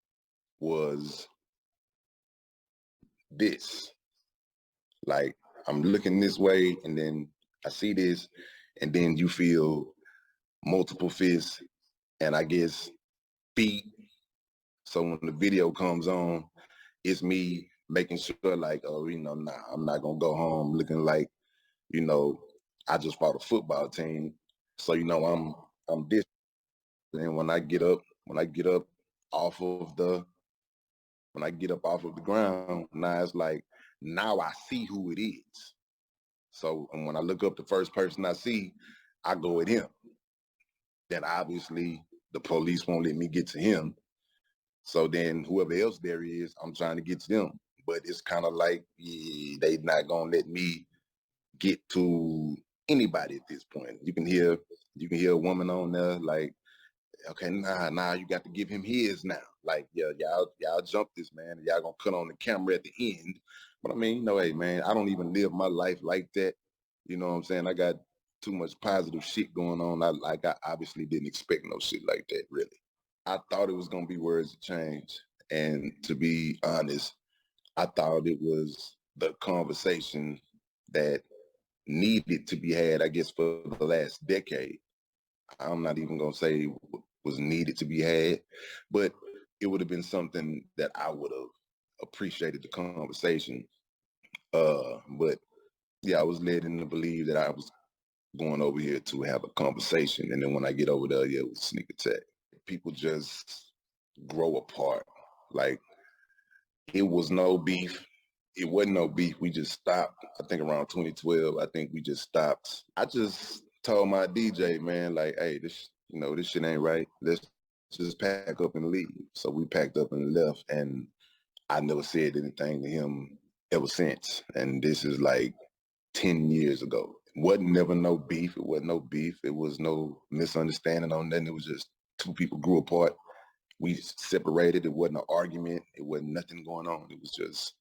C: was this. Like, I'm looking this way, and then I see this, and then you feel multiple fists, and I guess feet. So when the video comes on, it's me making sure, like, oh, you know, nah, I'm not gonna go home looking like, you know, I just fought a football team. So, you know, I'm this. And when I get up off of the ground, now it's like, now I see who it is. So, and when I look up, the first person I see, I go at him. Then obviously the police won't let me get to him. So then whoever else there is, I'm trying to get to them. But it's kind of like, yeah, they not gonna let me get to anybody at this point. You can hear a woman on there like, okay, nah, you got to give him his now. Like, yeah, y'all jump this, man. Y'all gonna cut on the camera at the end. But I mean, you know, hey, man, I don't even live my life like that. You know what I'm saying? I got too much positive shit going on. I obviously didn't expect no shit like that, really. I thought it was gonna be words of change. And to be honest, I thought it was the conversation that needed to be had, I guess, for the last decade. I'm not even gonna say was needed to be had, but it would have been something that I would have appreciated the conversation. But yeah, I was led in to believe that I was going over here to have a conversation, and then when I get over there, yeah, it was a sneak attack. People just grow apart. Like, it was no beef. It wasn't no beef. We just stopped. I think around 2012. I think we just stopped. I just told my DJ, man, like, hey, this shit ain't right. Let's just pack up and leave. So we packed up and left, and I never said anything to him ever since. And this is like 10 years ago. It wasn't never no beef. It wasn't no beef. It was no misunderstanding on nothing. It was just two people grew apart. We separated. It wasn't an argument. It wasn't nothing going on. It was just,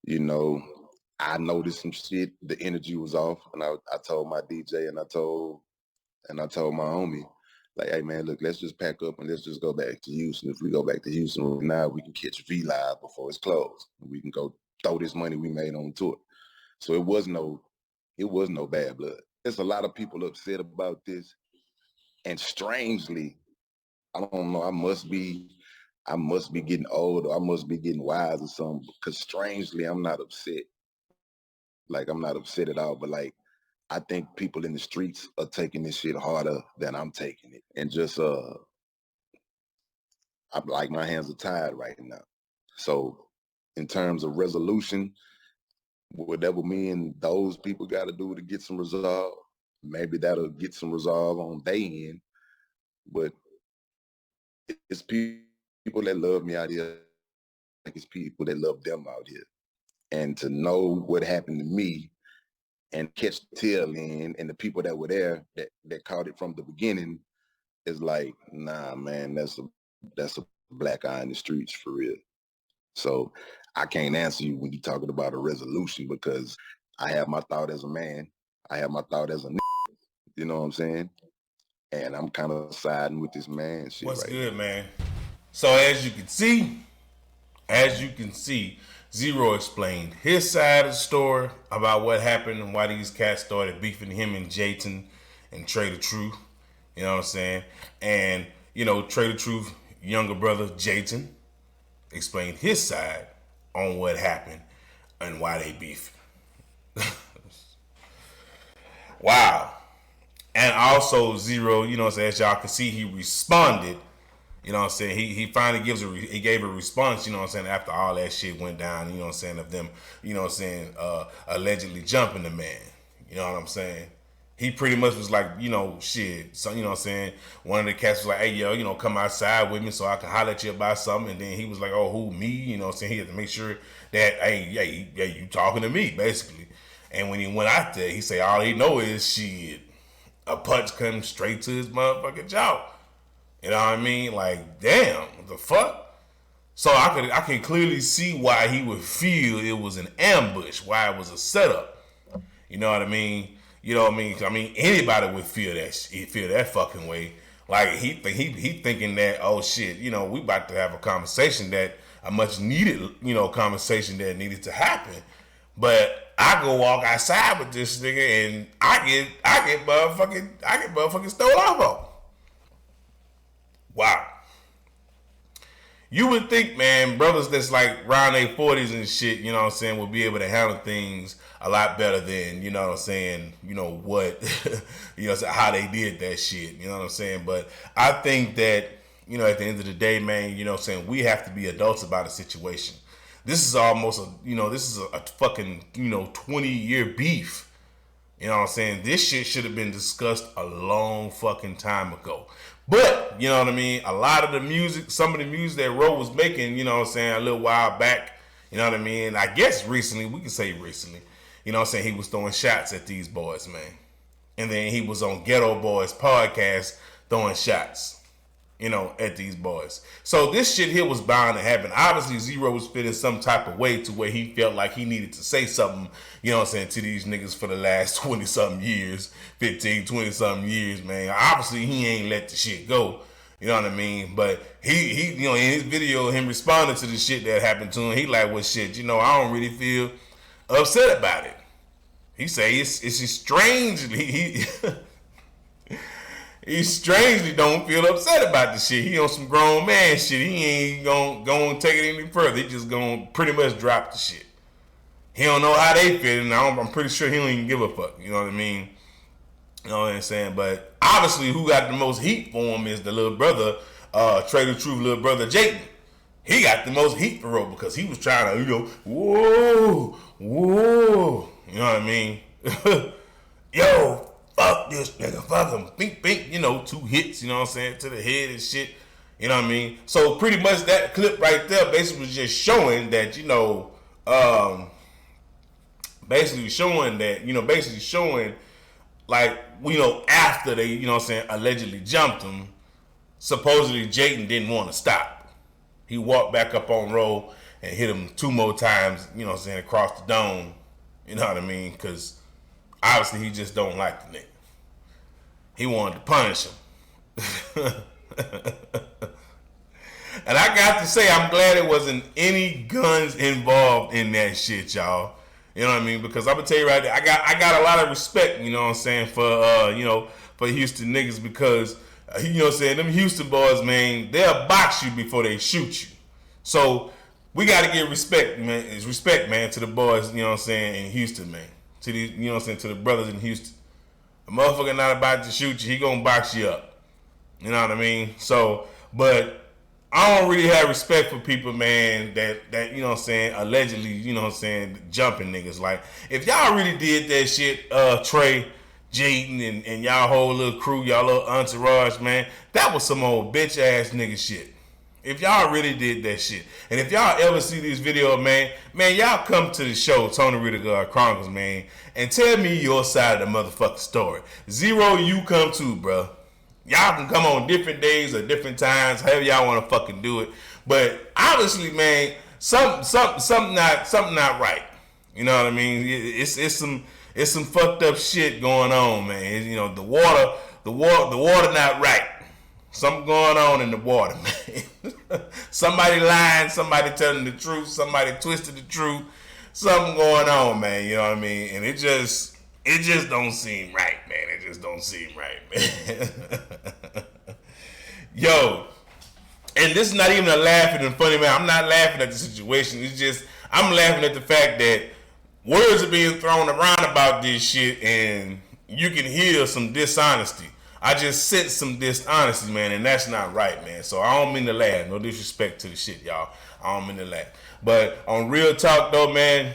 C: you know, I noticed some shit. The energy was off, and I told my DJ, and I told my homie, like, hey man, look, let's just pack up and let's just go back to Houston. If we go back to Houston now, we can catch V Live before it's closed. We can go throw this money we made on tour. So it was no bad blood. There's a lot of people upset about this, and strangely, I don't know, I must be getting old, or I must be getting wise or something, because strangely, I'm not upset. Like, I'm not upset at all, but like, I think people in the streets are taking this shit harder than I'm taking it. And just, I'm like, my hands are tied right now. So in terms of resolution, whatever me and those people got to do to get some resolve, maybe that'll get some resolve on their end. but it's people that love me out here, like it's people that love them out here. And to know what happened to me and catch the tail end, and the people that were there that caught it from the beginning is like, nah, man, that's a black eye in the streets for real. So I can't answer you when you're talking about a resolution, because I have my thought as a man. I have my thought as a nigga, you know what I'm saying? And I'm kind of siding with this man shit.
B: What's
C: right
B: good,
C: now.
B: man? So as you can see, Zero explained his side of the story about what happened and why these cats started beefing him and Jayton and Trey the Truth. You know what I'm saying? And, you know, Trey the Truth, younger brother Jayton, explained his side on what happened and why they beef. Wow. And also Zero, you know what I'm saying, as y'all can see, he responded. You know what I'm saying? He finally gave a response, you know what I'm saying, after all that shit went down, you know what I'm saying, of them, you know what I'm saying, allegedly jumping the man. You know what I'm saying? He pretty much was like, you know, shit. So, you know what I'm saying? One of the cats was like, hey, yo, you know, come outside with me so I can holler at you about something. And then he was like, oh, who, me? You know what I'm saying? He had to make sure that, hey, you talking to me, basically. And when he went out there, he said all he know is shit. A punch comes straight to his motherfucking jaw. You know what I mean? Like, damn, what the fuck? So I can clearly see why he would feel it was an ambush, why it was a setup. You know what I mean? You know what I mean? I mean, anybody would feel that fucking way. Like he thinking that, oh shit, you know, we about to have a much needed, you know, conversation that needed to happen. But I go walk outside with this nigga and I get motherfucking stole off of. Wow. You would think, man, brothers that's like around their 40s and shit, you know what I'm saying, would be able to handle things a lot better than, you know what I'm saying, you know what, you know, how they did that shit, you know what I'm saying? But I think that, you know, at the end of the day, man, you know what I'm saying, we have to be adults about a situation. This is almost a fucking, you know, 20-year beef. You know what I'm saying? This shit should have been discussed a long fucking time ago. But, you know what I mean? A lot of the music, some of the music that Ro was making, you know what I'm saying, a little while back, you know what I mean? I guess recently, we can say recently, you know what I'm saying, he was throwing shots at these boys, man. And then he was on Ghetto Boys podcast throwing shots, you know, at these boys. So this shit here was bound to happen. Obviously, Zero was feeling some type of way to where he felt like he needed to say something, you know what I'm saying, to these niggas for the last 20-something years, 15, 20-something years, man. Obviously, he ain't let the shit go, you know what I mean? But he you know, in his video, him responding to the shit that happened to him, he like, well, shit, you know, I don't really feel upset about it. He say it's strangely, he strangely don't feel upset about the shit. He on some grown man shit. He ain't gonna take it any further. He just gonna pretty much drop the shit. He don't know how they feel, and I'm pretty sure he don't even give a fuck. You know what I mean? You know what I'm saying? But obviously, who got the most heat for him is the little brother, Trey the Truth little brother Jayton. He got the most heat for Ro because he was trying to, you know, whoa. You know what I mean? Yo. Fuck this nigga, fuck him, bink, bink, you know, 2 hits, you know what I'm saying, to the head and shit, you know what I mean? So pretty much that clip right there basically was just showing that, you know, basically showing like, you know, after they, you know what I'm saying, allegedly jumped him, supposedly Jayton didn't want to stop. He walked back up on Ro and hit him 2 more times, you know what I'm saying, across the dome, you know what I mean, because obviously he just don't like the nigga. He wanted to punish him. And I got to say, I'm glad there wasn't any guns involved in that shit, y'all. You know what I mean? Because I'm gonna tell you right there, I got a lot of respect, you know what I'm saying, for you know, for Houston niggas, because you know what I'm saying, them Houston boys, man, they'll box you before they shoot you. So we gotta give respect, man. It's respect, man, to the boys, you know what I'm saying, in Houston, man. To these, you know what I'm saying, to the brothers in Houston. A motherfucker not about to shoot you, he gonna box you up. You know what I mean? So, but I don't really have respect for people, man, that you know what I'm saying, allegedly, you know what I'm saying, jumping niggas. Like, if y'all really did that shit, Trey, Jayton and y'all whole little crew, y'all little entourage, man, that was some old bitch ass nigga shit. If y'all really did that shit, and if y'all ever see this video, man, y'all come to the show, Tony Ritter Chronicles, man, and tell me your side of the motherfucking story. Zero, you come too, bro. Y'all can come on different days or different times, however y'all want to fucking do it. But obviously, man, something not right. You know what I mean? It's some fucked up shit going on, man. You know, the water not right. Something going on in the water, man. Somebody lying, somebody telling the truth, somebody twisted the truth. Something going on, man. You know what I mean? And it just don't seem right, man. It just don't seem right, man. Yo, and this is not even a laughing and funny, man. I'm not laughing at the situation. It's just I'm laughing at the fact that words are being thrown around about this shit, and you can hear some dishonesty. I just sense some dishonesty, man, and that's not right, man. So I don't mean to laugh. No disrespect to the shit, y'all. I don't mean to laugh. But on real talk, though, man,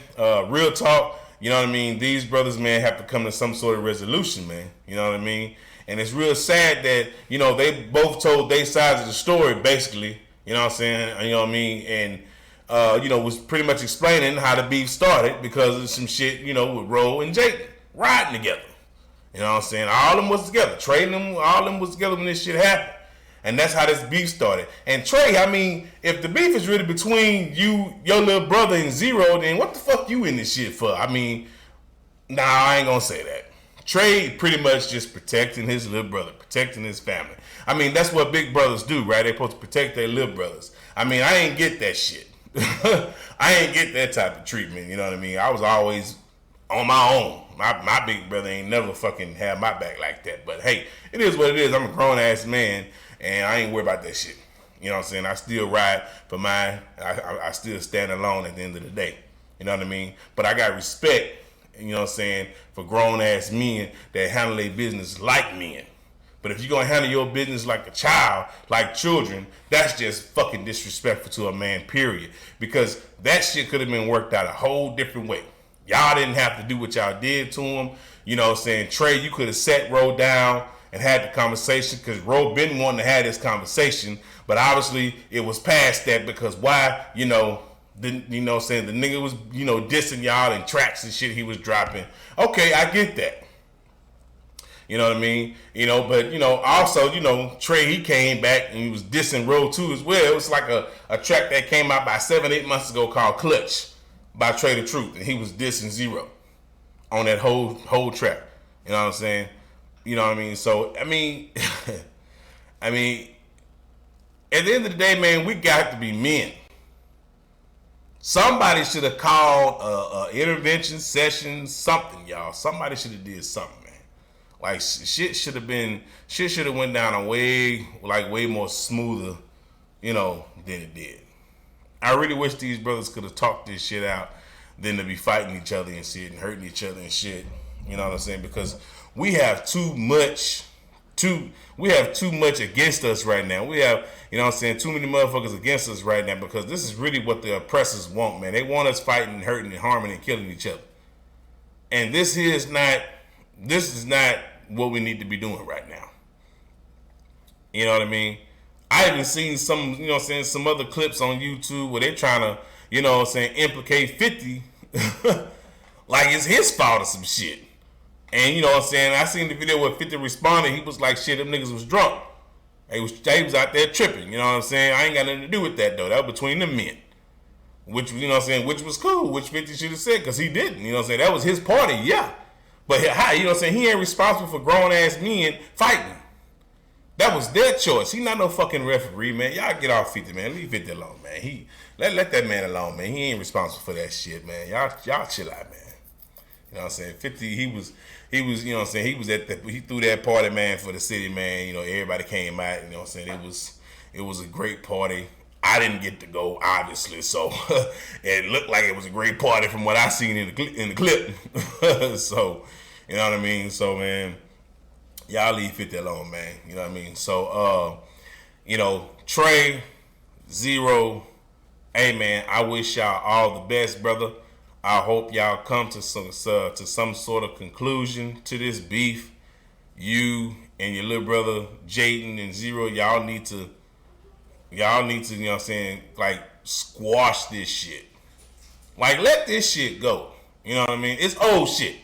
B: real talk, you know what I mean? These brothers, man, have to come to some sort of resolution, man. You know what I mean? And it's real sad that, you know, they both told their sides of the story, basically. You know what I'm saying? You know what I mean? And, you know, was pretty much explaining how the beef started because of some shit, you know, with Ro and Jayton riding together. You know what I'm saying? All of them was together. Trey and them, all of them was together when this shit happened. And that's how this beef started. And Trey, I mean, if the beef is really between you, your little brother, and Zero, then what the fuck you in this shit for? I mean, nah, I ain't gonna say that. Trey pretty much just protecting his little brother, protecting his family. I mean, that's what big brothers do, right? They're supposed to protect their little brothers. I mean, I ain't get that shit. I ain't get that type of treatment, you know what I mean? I was always on my own. My big brother ain't never fucking had my back like that. But hey, it is what it is. I'm a grown ass man, and I ain't worried about that shit. You know what I'm saying? I still ride for mine. I still stand alone at the end of the day. You know what I mean? But I got respect, you know what I'm saying, for grown ass men that handle their business like men. But if you're gonna handle your business like a child, like children, that's just fucking disrespectful to a man, period. Because that shit could have been worked out a whole different way. Y'all didn't have to do what y'all did to him. You know what I'm saying? Trey, you could have sat Ro down and had the conversation because Ro been wanting to have this conversation. But obviously it was past that because why, you know, you know what I'm saying, the nigga was, you know, dissing y'all and tracks and shit he was dropping. Okay, I get that. You know what I mean? You know, but, you know, also, you know, Trey, he came back and he was dissing Ro too as well. It was like a track that came out about 7-8 months ago called Clutch by Trey the Truth, and he was dissing Zero on that whole track. You know what I'm saying? You know what I mean? So, I mean, at the end of the day, man, we got to be men. Somebody should have called a intervention session, something, y'all. Somebody should have did something, man. Like shit should have went down a way more smoother, you know, than it did. I really wish these brothers could have talked this shit out than to be fighting each other and shit and hurting each other and shit. You know what I'm saying? Because we have too much against us right now. We have, you know what I'm saying, too many motherfuckers against us right now because this is really what the oppressors want, man. They want us fighting, hurting, and harming and killing each other. And this is not what we need to be doing right now. You know what I mean? I even seen some, you know what I'm saying, some other clips on YouTube where they're trying to, you know what I'm saying, implicate 50 like it's his fault or some shit. And you know what I'm saying, I seen the video where 50 responded, he was like, shit, them niggas was drunk. They was out there tripping, you know what I'm saying? I ain't got nothing to do with that though. That was between them men. Which, you know what I'm saying, which was cool, which 50 should have said, because he didn't, you know what I'm saying? That was his party, yeah. But how, you know what I'm saying, he ain't responsible for grown ass men fighting. That was their choice. He not no fucking referee, man. Y'all get off 50, man. Leave 50 alone, man. He let that man alone, man. He ain't responsible for that shit, man. Y'all chill out, man. You know what I'm saying? 50, he was, you know what I'm saying, he threw that party, man, for the city, man. You know, everybody came out, you know what I'm saying? It was a great party. I didn't get to go, obviously, so it looked like it was a great party from what I seen in the clip. So, you know what I mean? So, man, y'all leave 50 alone, man. You know what I mean? So, you know, Trey, Zero, hey, man, I wish y'all all the best, brother. I hope y'all come to some sort of conclusion to this beef. You and your little brother Jayton and Zero, y'all need to, you know what I'm saying, like squash this shit. Like let this shit go. You know what I mean? It's old shit.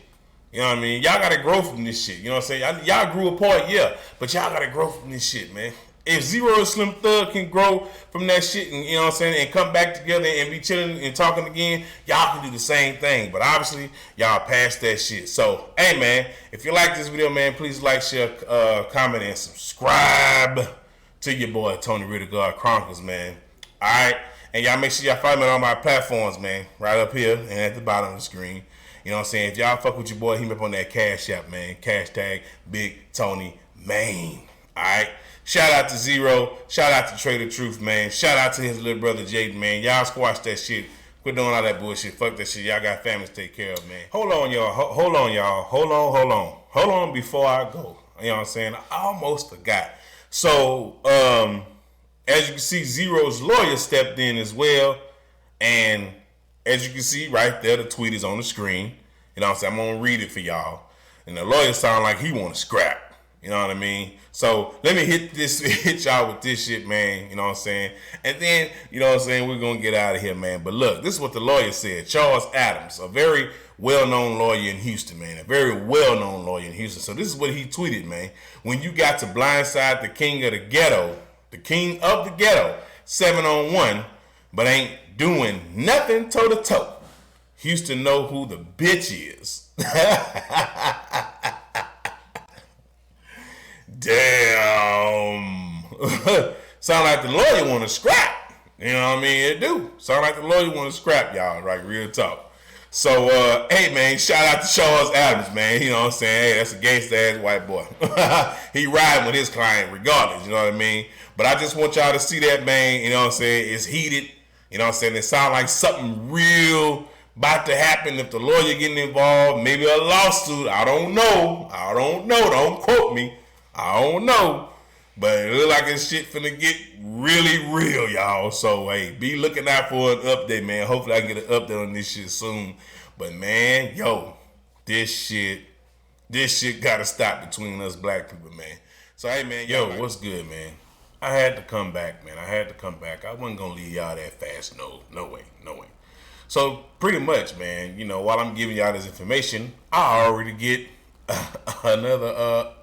B: You know what I mean? Y'all gotta grow from this shit. You know what I'm saying? Y'all grew apart, yeah, but y'all gotta grow from this shit, man. If Zero and Slim Thug can grow from that shit and, you know what I'm saying, and come back together and be chilling and talking again, y'all can do the same thing. But obviously, y'all past that shit. So, hey, man, if you like this video, man, please like, share, comment, and subscribe to your boy, Tony Ridegard Chronicles, man. All right? And y'all make sure y'all follow me on my platforms, man, right up here and at the bottom of the screen. You know what I'm saying? If y'all fuck with your boy, hit me up on that Cash App, man. Hashtag Big Tony Main. All right? Shout out to Zero. Shout out to Truth, man. Shout out to his little brother Jayton, man. Y'all squash that shit. Quit doing all that bullshit. Fuck that shit. Y'all got families to take care of, man. Hold on, y'all. Hold on, y'all. Hold on before I go. You know what I'm saying? I almost forgot. So, as you can see, Zero's lawyer stepped in as well. And as you can see right there, the tweet is on the screen. You know what I'm saying? I'm going to read it for y'all. And the lawyer sound like he want to scrap. You know what I mean? So let me hit y'all with this shit, man. You know what I'm saying? And then, you know what I'm saying, we're going to get out of here, man. But look, this is what the lawyer said. Charles Adams, a very well-known lawyer in Houston, man. A very well-known lawyer in Houston. So this is what he tweeted, man. When you got to blindside the king of the ghetto, 7-on-1, but ain't doing nothing toe-to-toe. Houston know who the bitch is. Damn. Sound like the lawyer want to scrap. You know what I mean? It do. Sound like the lawyer want to scrap, y'all. Like, real talk. So, hey, man, shout out to Charles Adams, man. You know what I'm saying? Hey, that's a gangsta-ass white boy. He riding with his client regardless, you know what I mean? But I just want y'all to see that, man. You know what I'm saying? It's heated. You know what I'm saying? It sound like something real about to happen if the lawyer getting involved. Maybe a lawsuit. I don't know. Don't quote me. I don't know, but it look like this shit finna get really real, y'all. So, hey, be looking out for an update, man. Hopefully I can get an update on this shit soon. But, man, yo, this shit gotta stop between us black people, man. So, hey, man, yo, what's good, man? I had to come back, man. I wasn't gonna leave y'all that fast. No way. So, pretty much, man, you know, while I'm giving y'all this information, I already get another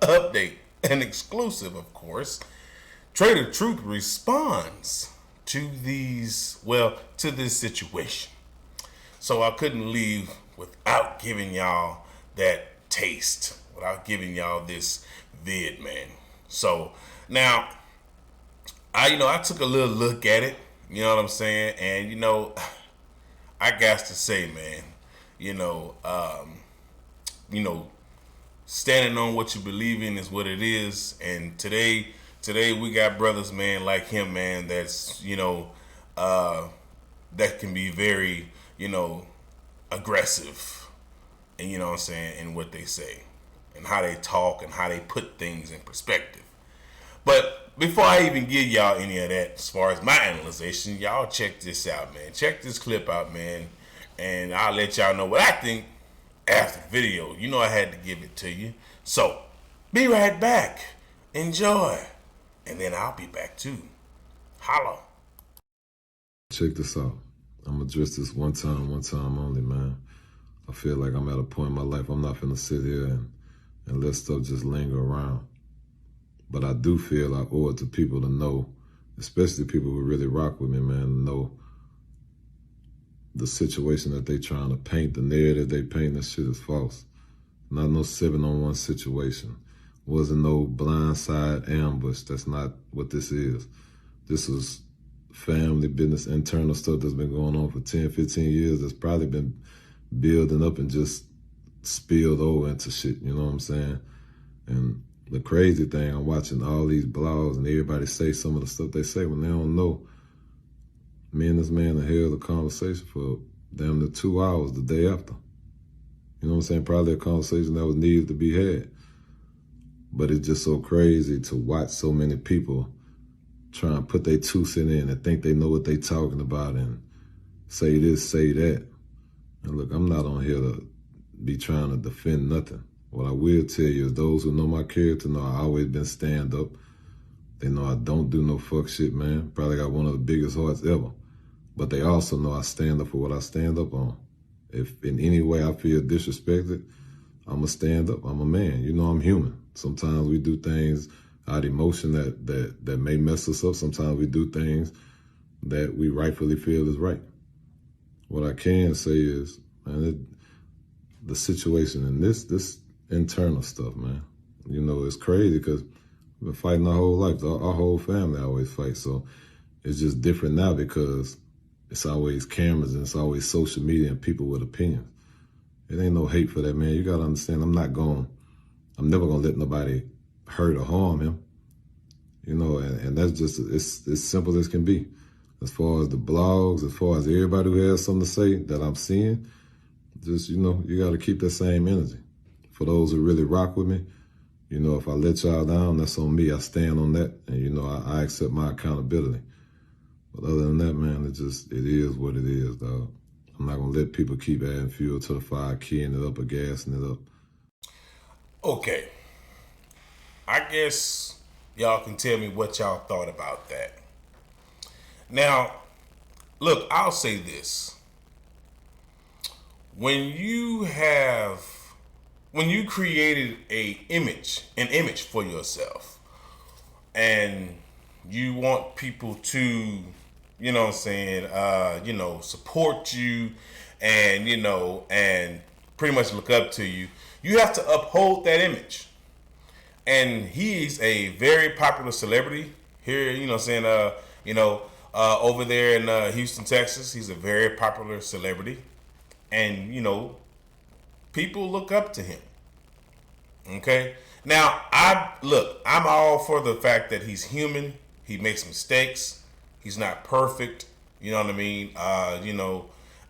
B: update. An exclusive, of course. Truth responds to this situation. So I couldn't leave without giving y'all that taste, without giving y'all this vid, man. So now, I took a little look at it, you know what I'm saying? And, I got to say, man, standing on what you believe in is what it is. And today we got brothers, man, like him, man, that's, that can be very, aggressive. And, you know what I'm saying, in what they say and how they talk and how they put things in perspective. But before I even give y'all any of that, as far as my analyzation, y'all check this out, man. Check this clip out, man. And I'll let y'all know what I think after the video. You know I had to give it to you. So, be right back. Enjoy. And then I'll be back too. Holla.
H: Check this out. I'm gonna address this one time only, man. I feel like I'm at a point in my life I'm not finna sit here and let stuff just linger around. But I do feel I owe it to people to know, especially people who really rock with me, man, to know the situation that they trying to paint, the narrative they paint, that shit is false. Not no 7-on-1 situation. Wasn't no blindside ambush. That's not what this is. This is family business, internal stuff that's been going on for 10, 15 years that's probably been building up and just spilled over into shit, you know what I'm saying? And the crazy thing, I'm watching all these blogs and everybody say some of the stuff they say when they don't know. Me and this man held a conversation for damn near 2 hours the day after. You know what I'm saying? Probably a conversation that was needed to be had. But it's just so crazy to watch so many people try and put their 2 cents in and think they know what they talking about and say this, say that. And look, I'm not on here to be trying to defend nothing. What I will tell you is those who know my character know I always been stand up. They know I don't do no fuck shit, man. Probably got one of the biggest hearts ever. But they also know I stand up for what I stand up on. If in any way I feel disrespected, I'ma stand up. I'm a man. You know I'm human. Sometimes we do things out of emotion that may mess us up. Sometimes we do things that we rightfully feel is right. What I can say is, man, the situation and this internal stuff, man, you know, it's crazy because we've been fighting our whole life. Our whole family always fights. So it's just different now because it's always cameras and it's always social media and people with opinions. It ain't no hate for that, man. You got to understand, I'm never going to let nobody hurt or harm him. You know, and that's just, it's as simple as can be. As far as the blogs, as far as everybody who has something to say that I'm seeing, just, you know, you got to keep that same energy. For those who really rock with me, you know, if I let y'all down, that's on me. I stand on that, and, you know, I accept my accountability. But other than that, man, it is what it is, dog. I'm not going to let people keep adding fuel to the fire, keying it up or gassing it up.
B: Okay. I guess y'all can tell me what y'all thought about that. Now, look, I'll say this. When you created an image for yourself, and you want people to, you know what I'm saying, support you and, and pretty much look up to you, you have to uphold that image. And he's a very popular celebrity here, over there in Houston, Texas. He's a very popular celebrity. And, people look up to him. Okay? Now, I'm all for the fact that he's human. He makes mistakes. He's not perfect. You know what I mean?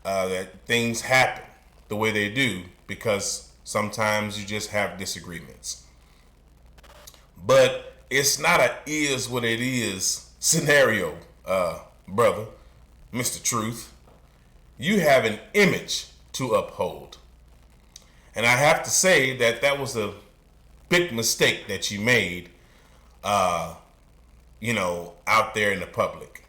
B: That things happen the way they do because sometimes you just have disagreements. But it's not a is what it is scenario, brother, Mr. Truth. You have an image to uphold. And I have to say that was a big mistake that you made, out there in the public.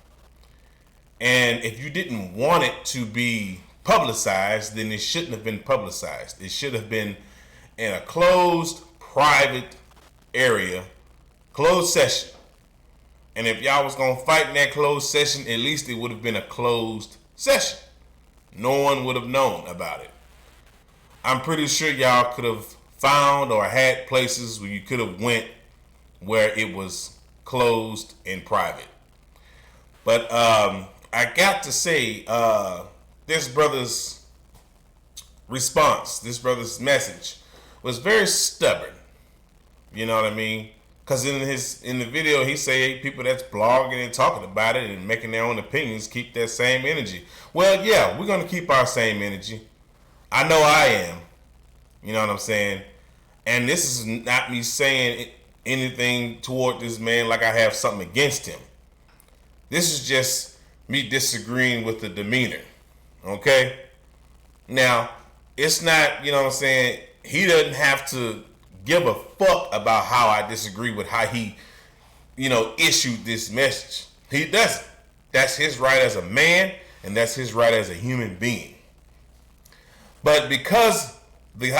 B: And if you didn't want it to be publicized, then it shouldn't have been publicized. It should have been in a closed, private area, closed session. And if y'all was going to fight in that closed session, at least it would have been a closed session. No one would have known about it. I'm pretty sure y'all could have found or had places where you could have went where it was closed and private. But I got to say, this brother's response, this brother's message was very stubborn. You know what I mean? Because in the video, he say people that's blogging and talking about it and making their own opinions keep that same energy. Well, yeah, we're going to keep our same energy. I know I am. You know what I'm saying? And this is not me saying anything toward this man like I have something against him. This is just me disagreeing with the demeanor. Okay? Now, it's not, you know what I'm saying, he doesn't have to give a fuck about how I disagree with how he, issued this message. He doesn't. That's his right as a man, and that's his right as a human being. But because the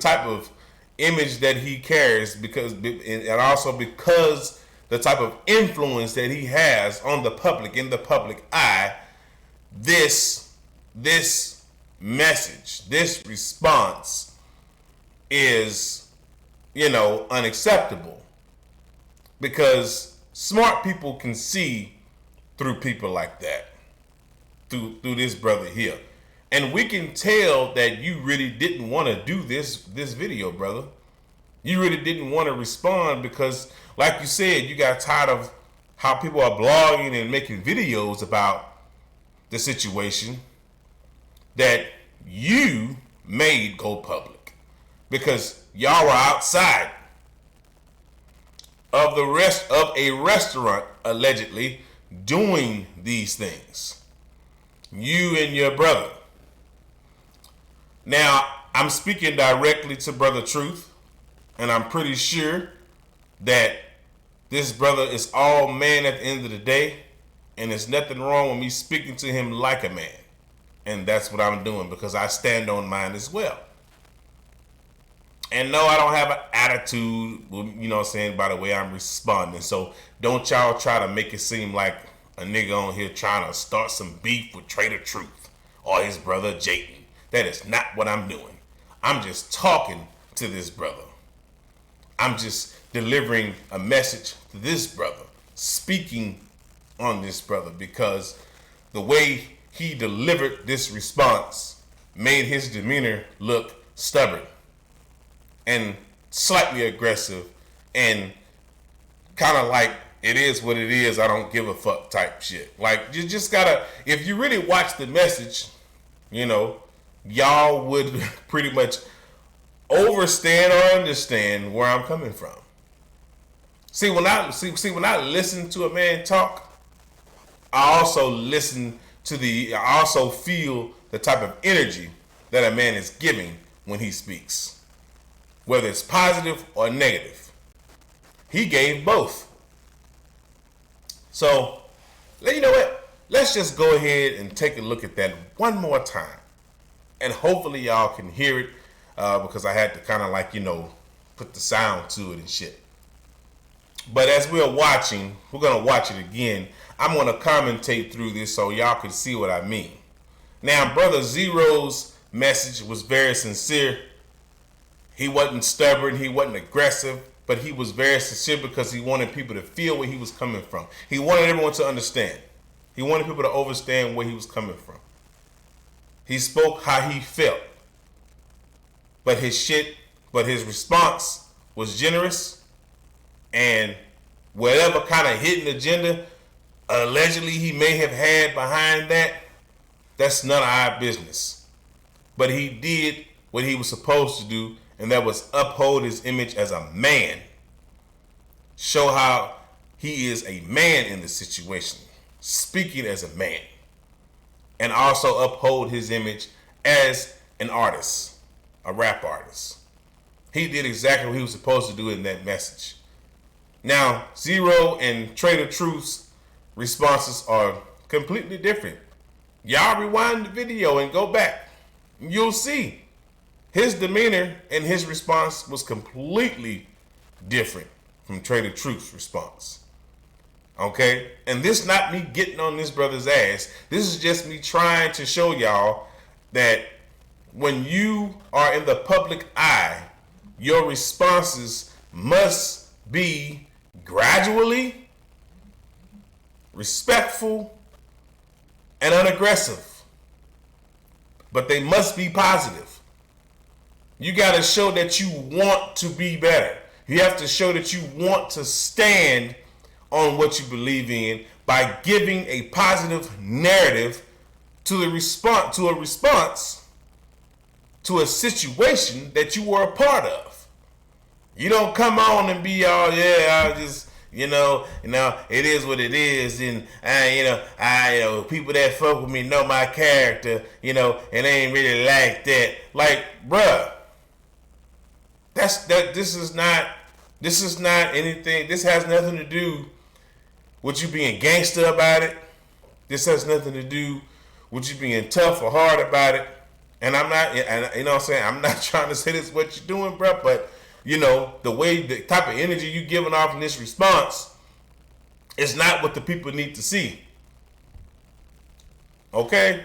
B: type of image that he carries, and also because the type of influence that he has on the public, in the public eye, this message, this response is, unacceptable. Because smart people can see through people like that, through this brother here. And we can tell that you really didn't want to do this video, brother. You really didn't want to respond because, like you said, you got tired of how people are blogging and making videos about the situation that you made go public. Because y'all were outside of a restaurant, allegedly, doing these things. You and your brother. Now, I'm speaking directly to Brother Truth, and I'm pretty sure that this brother is all man at the end of the day, and there's nothing wrong with me speaking to him like a man. And that's what I'm doing because I stand on mine as well. And no, I don't have an attitude, you know what I'm saying, by the way I'm responding. So don't y'all try to make it seem like a nigga on here trying to start some beef with Trea'S or his brother Jayton. That is not what I'm doing. I'm just talking to this brother. I'm just delivering a message to this brother, speaking on this brother, because the way he delivered this response made his demeanor look stubborn and slightly aggressive and kind of like, it is what it is, I don't give a fuck type shit. Like, you just gotta, if you really watch the message, you know, y'all would pretty much understand or understand where I'm coming from. See, when I listen to a man talk, I also feel the type of energy that a man is giving when he speaks, whether it's positive or negative. He gave both. So, you know what? Let's just go ahead and take a look at that one more time. And hopefully y'all can hear it because I had to kind of like, you know, put the sound to it and shit. But as we're watching, we're going to watch it again. I'm going to commentate through this so y'all can see what I mean. Now, Brother Zero's message was very sincere. He wasn't stubborn. He wasn't aggressive. But he was very sincere because he wanted people to feel where he was coming from. He wanted everyone to understand. He wanted people to understand where he was coming from. He spoke how he felt. But his response was generous. And whatever kind of hidden agenda allegedly he may have had behind that, that's none of our business. But he did what he was supposed to do, and that was uphold his image as a man. Show how he is a man in the situation, speaking as a man. And also uphold his image as an artist, a rap artist. He did exactly what he was supposed to do in that message. Now, Zero and Trea'S responses are completely different. Y'all rewind the video and go back. You'll see his demeanor and his response was completely different from Trea'S response. Okay? And this not me getting on this brother's ass. This is just me trying to show y'all that when you are in the public eye, your responses must be gradually respectful and unaggressive. But they must be positive. You got to show that you want to be better. You have to show that you want to stand on what you believe in by giving a positive narrative to a response to a situation that you were a part of. You don't come on and be all, yeah, I just, you know, it is what it is, and people that fuck with me know my character, and they ain't really like that. Like, bruh, this is not anything. This has nothing to do with you being gangster about it. This has nothing to do with you being tough or hard about it. And I'm not, and you know what I'm saying, I'm not trying to say this is what you're doing, bruh, but the type of energy you giving off in this response is not what the people need to see. Okay?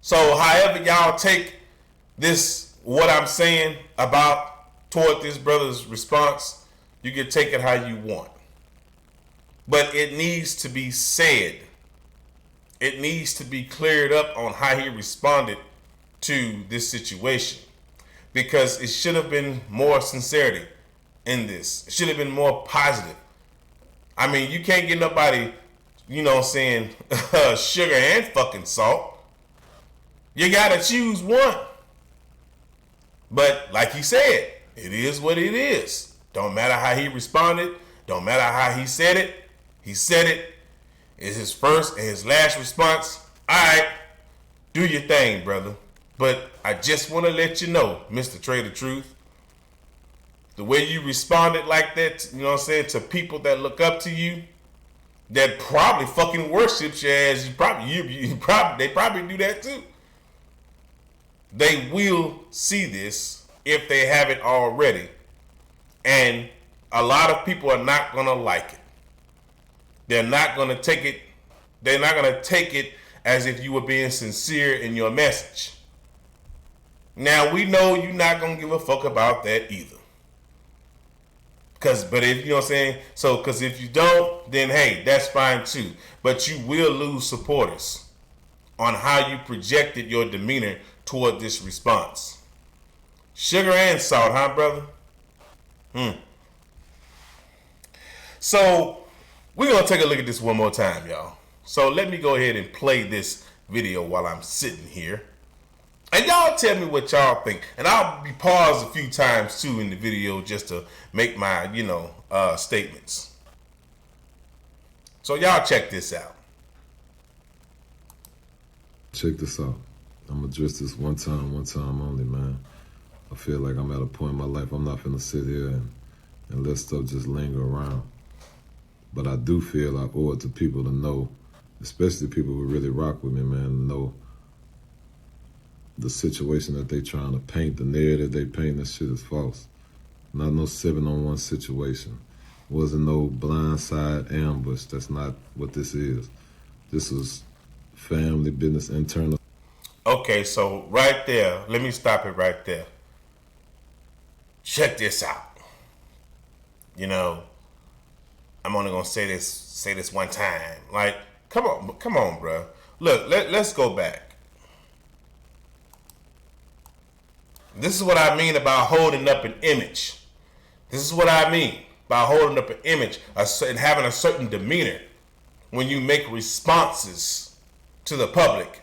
B: So however y'all take this, what I'm saying toward this brother's response, you can take it how you want. But it needs to be said. It needs to be cleared up on how he responded to this situation. Because it should have been more sincerity in this. It should have been more positive. I mean, you can't get nobody, sugar and fucking salt. You gotta choose one. But like he said, it is what it is. Don't matter how he responded. Don't matter how he said it. He said it. It's his first and his last response. All right, do your thing, brother. But I just want to let you know, Mr. Trey Truth, the way you responded like that, you know what I'm saying, to people that look up to you, that probably fucking worships you as they probably do that too. They will see this if they haven't already. And a lot of people are not going to like it. They're not going to take it. They're not going to take it as if you were being sincere in your message. Now, we know you're not going to give a fuck about that either. But if, you know what I'm saying? So, because if you don't, then hey, that's fine too. But you will lose supporters on how you projected your demeanor toward this response. Sugar and salt, huh, brother? So, we're going to take a look at this one more time, y'all. So, let me go ahead and play this video while I'm sitting here. And y'all tell me what y'all think. And I'll be paused a few times too in the video just to make my, statements. So y'all check this out.
H: Check this out. I'm gonna address this one time only, man. I feel like I'm at a point in my life I'm not finna sit here and let stuff just linger around. But I do feel I owe it to people to know, especially people who really rock with me, man, to know the situation that they trying to paint, the narrative they paint, that shit is false. Not no 7-on-1 situation. Wasn't no blindside ambush. That's not what this is. This is family business, internal.
B: Okay, so right there, let me stop it right there. Check this out. I'm only gonna say this one time. Like, come on, bro. Look, let's go back. This is what I mean about holding up an image. This is what I mean by holding up an image and having a certain demeanor when you make responses to the public.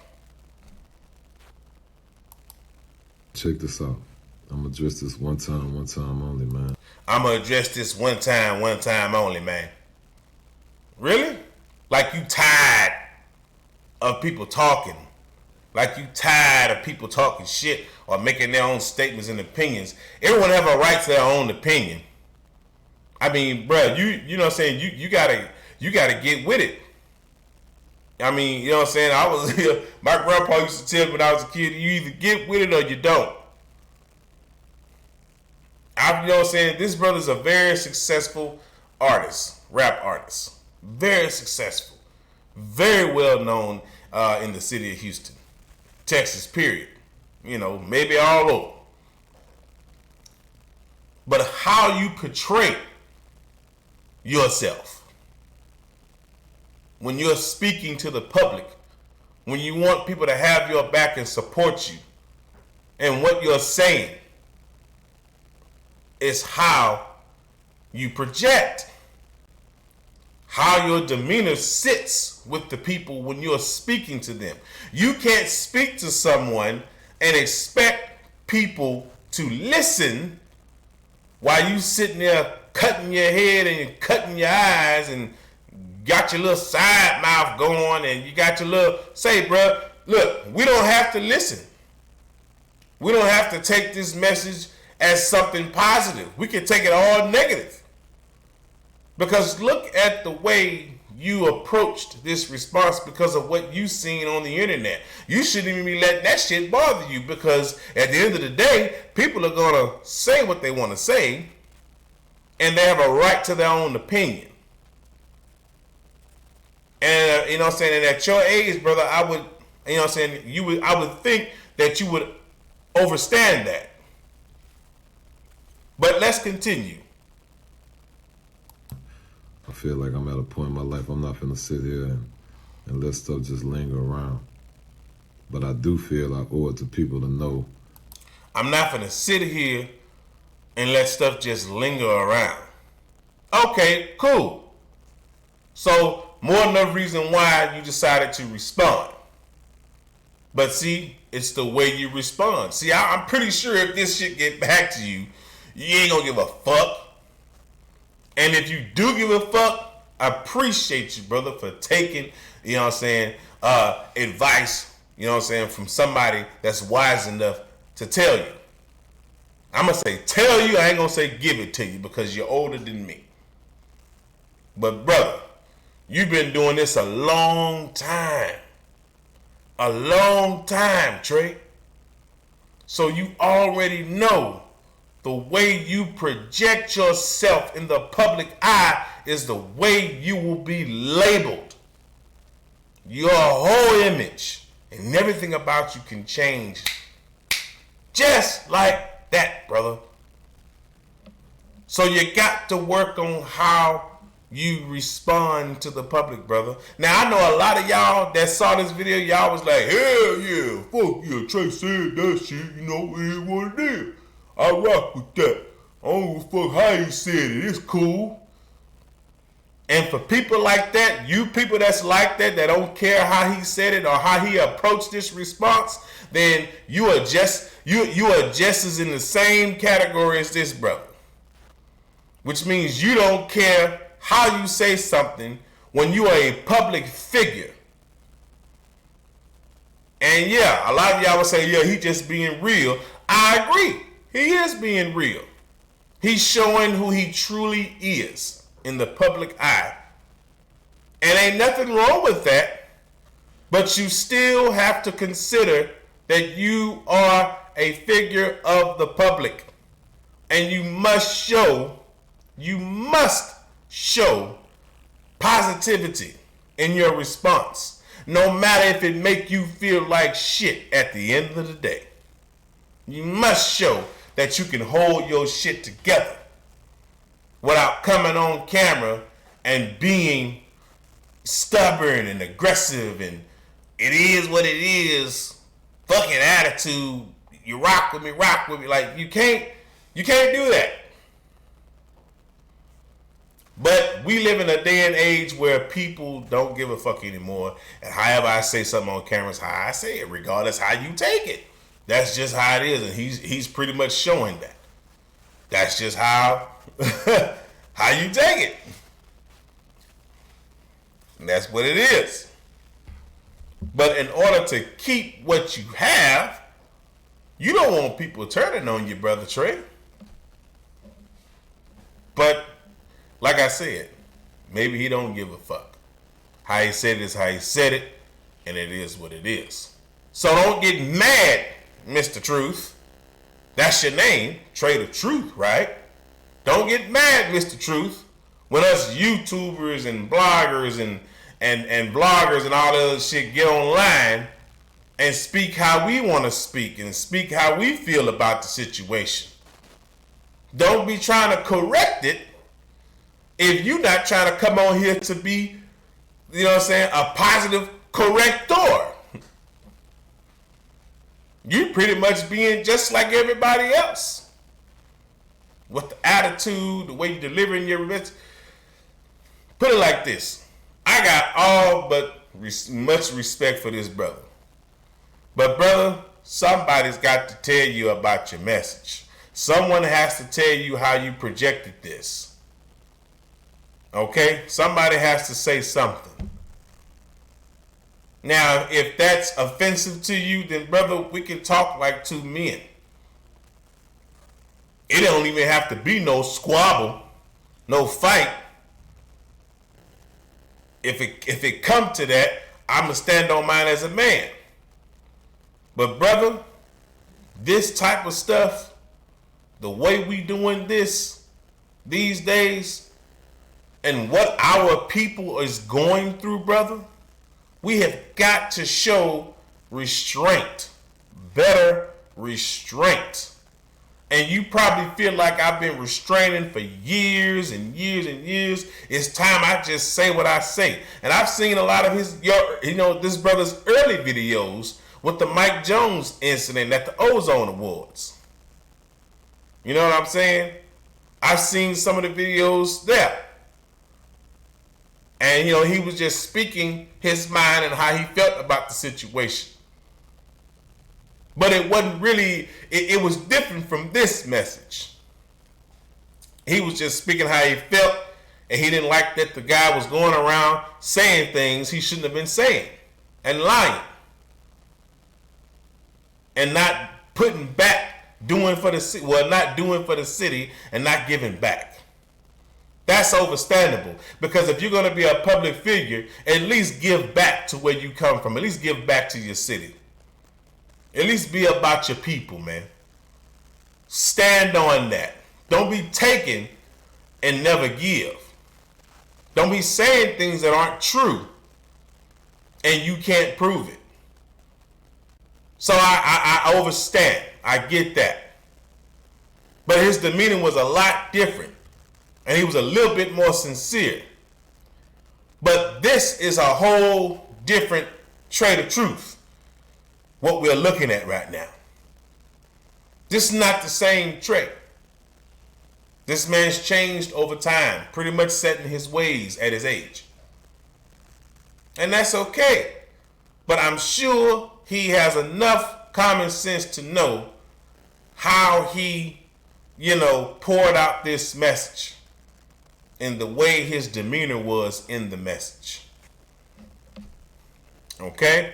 H: Check this out. I'm gonna address this one time only, man.
B: I'm gonna address this one time only, man. Really? Like you tired of people talking. Like you tired of people talking shit or making their own statements and opinions. Everyone have a right to their own opinion. I mean, bruh, you know what I'm saying? You gotta get with it. I mean, you know what I'm saying? My grandpa used to tell me when I was a kid, you either get with it or you don't. You know what I'm saying? This brother's a very successful artist, rap artist. Very successful. Very well known in the city of Houston. Texas, period. Maybe all over. But how you portray yourself when you're speaking to the public, when you want people to have your back and support you, and what you're saying is how you project, how your demeanor sits with the people when you're speaking to them. You can't speak to someone and expect people to listen while you sitting there cutting your head and cutting your eyes and got your little side mouth going and you got your little, say, bro, look, we don't have to listen. We don't have to take this message as something positive. We can take it all negative. Because look at the way you approached this response because of what you seen on the internet. You shouldn't even be letting that shit bother you, because at the end of the day, people are going to say what they want to say and they have a right to their own opinion. And you know what I'm saying, and at your age, brother, I would, you know what I'm saying, I would think that you would understand that. But let's continue.
H: I feel like I'm at a point in my life I'm not finna sit here and let stuff just linger around. But I do feel I owe it to people to know.
B: I'm not finna sit here and let stuff just linger around. Okay, cool. So, more than enough reason why you decided to respond. But see, it's the way you respond. See, I'm pretty sure if this shit get back to you, you ain't gonna give a fuck. And if you do give a fuck, I appreciate you, brother, for taking, you know what I'm saying, advice You know what I'm saying? From somebody that's wise enough to tell you. I'm going to say tell you. I ain't going to say give it to you because you're older than me. But brother, you've been doing this a long time. A long time, Trey. So you already know the way you project yourself in the public eye is the way you will be labeled. Your whole image and everything about you can change just like that, brother. So you got to work on how you respond to the public, brother. Now, I know a lot of y'all that saw this video, y'all was like, hell yeah, fuck yeah, Trey said that shit, you know, it is what it is. I rock with that. I don't give a fuck how he said it, it's cool. And for people like that, you people that's like that, that don't care how he said it or how he approached this response, then you are just as in the same category as this brother. Which means you don't care how you say something when you are a public figure. And yeah, a lot of y'all will say, yeah, he just being real. I agree. He is being real. He's showing who he truly is in the public eye. And ain't nothing wrong with that. But you still have to consider that you are a figure of the public. And you must show positivity in your response, no matter if it make you feel like shit at the end of the day. You must show that you can hold your shit together without coming on camera and being stubborn and aggressive and it is what it is, fucking attitude, you rock with me. Like you can't do that. But we live in a day and age where people don't give a fuck anymore. And however I say something on camera is how I say it, regardless how you take it. That's just how it is. And he's pretty much showing that. That's just how how you take it. And that's what it is. But in order to keep what you have, you don't want people turning on you, brother Trey. But like I said, maybe he don't give a fuck. How he said it is how he said it, and it is what it is. So don't get mad, Mr. Truth. That's your name, Trey the Truth, right? Don't get mad, Mr. Truth, when us YouTubers and bloggers and bloggers and all the other shit get online and speak how we want to speak and speak how we feel about the situation. Don't be trying to correct it if you're not trying to come on here to be, you know what I'm saying, a positive corrector. You pretty much being just like everybody else. With the attitude, the way you're delivering your message. Put it like this. I got all but much respect for this brother. But brother, somebody's got to tell you about your message. Someone has to tell you how you projected this. Okay? Somebody has to say something. Now, if that's offensive to you, then brother, we can talk like two men. It don't even have to be no squabble, no fight. If it come to that, I'ma stand on mine as a man. But brother, this type of stuff, the way we doing this these days, and what our people is going through, brother, we have got to show restraint, better restraint. And you probably feel like I've been restraining for years and years and years. It's time I just say what I say. And I've seen a lot of this brother's early videos with the Mike Jones incident at the Ozone Awards. You know what I'm saying? I've seen some of the videos there. And, he was just speaking his mind and how he felt about the situation. But it wasn't really, it was different from this message. He was just speaking how he felt, and he didn't like that the guy was going around saying things he shouldn't have been saying and lying. and not putting back, doing for the city, well, not doing for the city and not giving back. That's understandable, because if you're going to be a public figure, at least give back to where you come from. At least give back to your city. At least be about your people, man. Stand on that. Don't be taking and never give. Don't be saying things that aren't true and you can't prove it. So I understand. I get that. But his demeanor was a lot different. And he was a little bit more sincere. But this is a whole different trait of truth, what we're looking at right now. This is not the same trait. This man's changed over time, pretty much set in his ways at his age. And that's okay. But I'm sure he has enough common sense to know how he, poured out this message and the way his demeanor was in the message. Okay?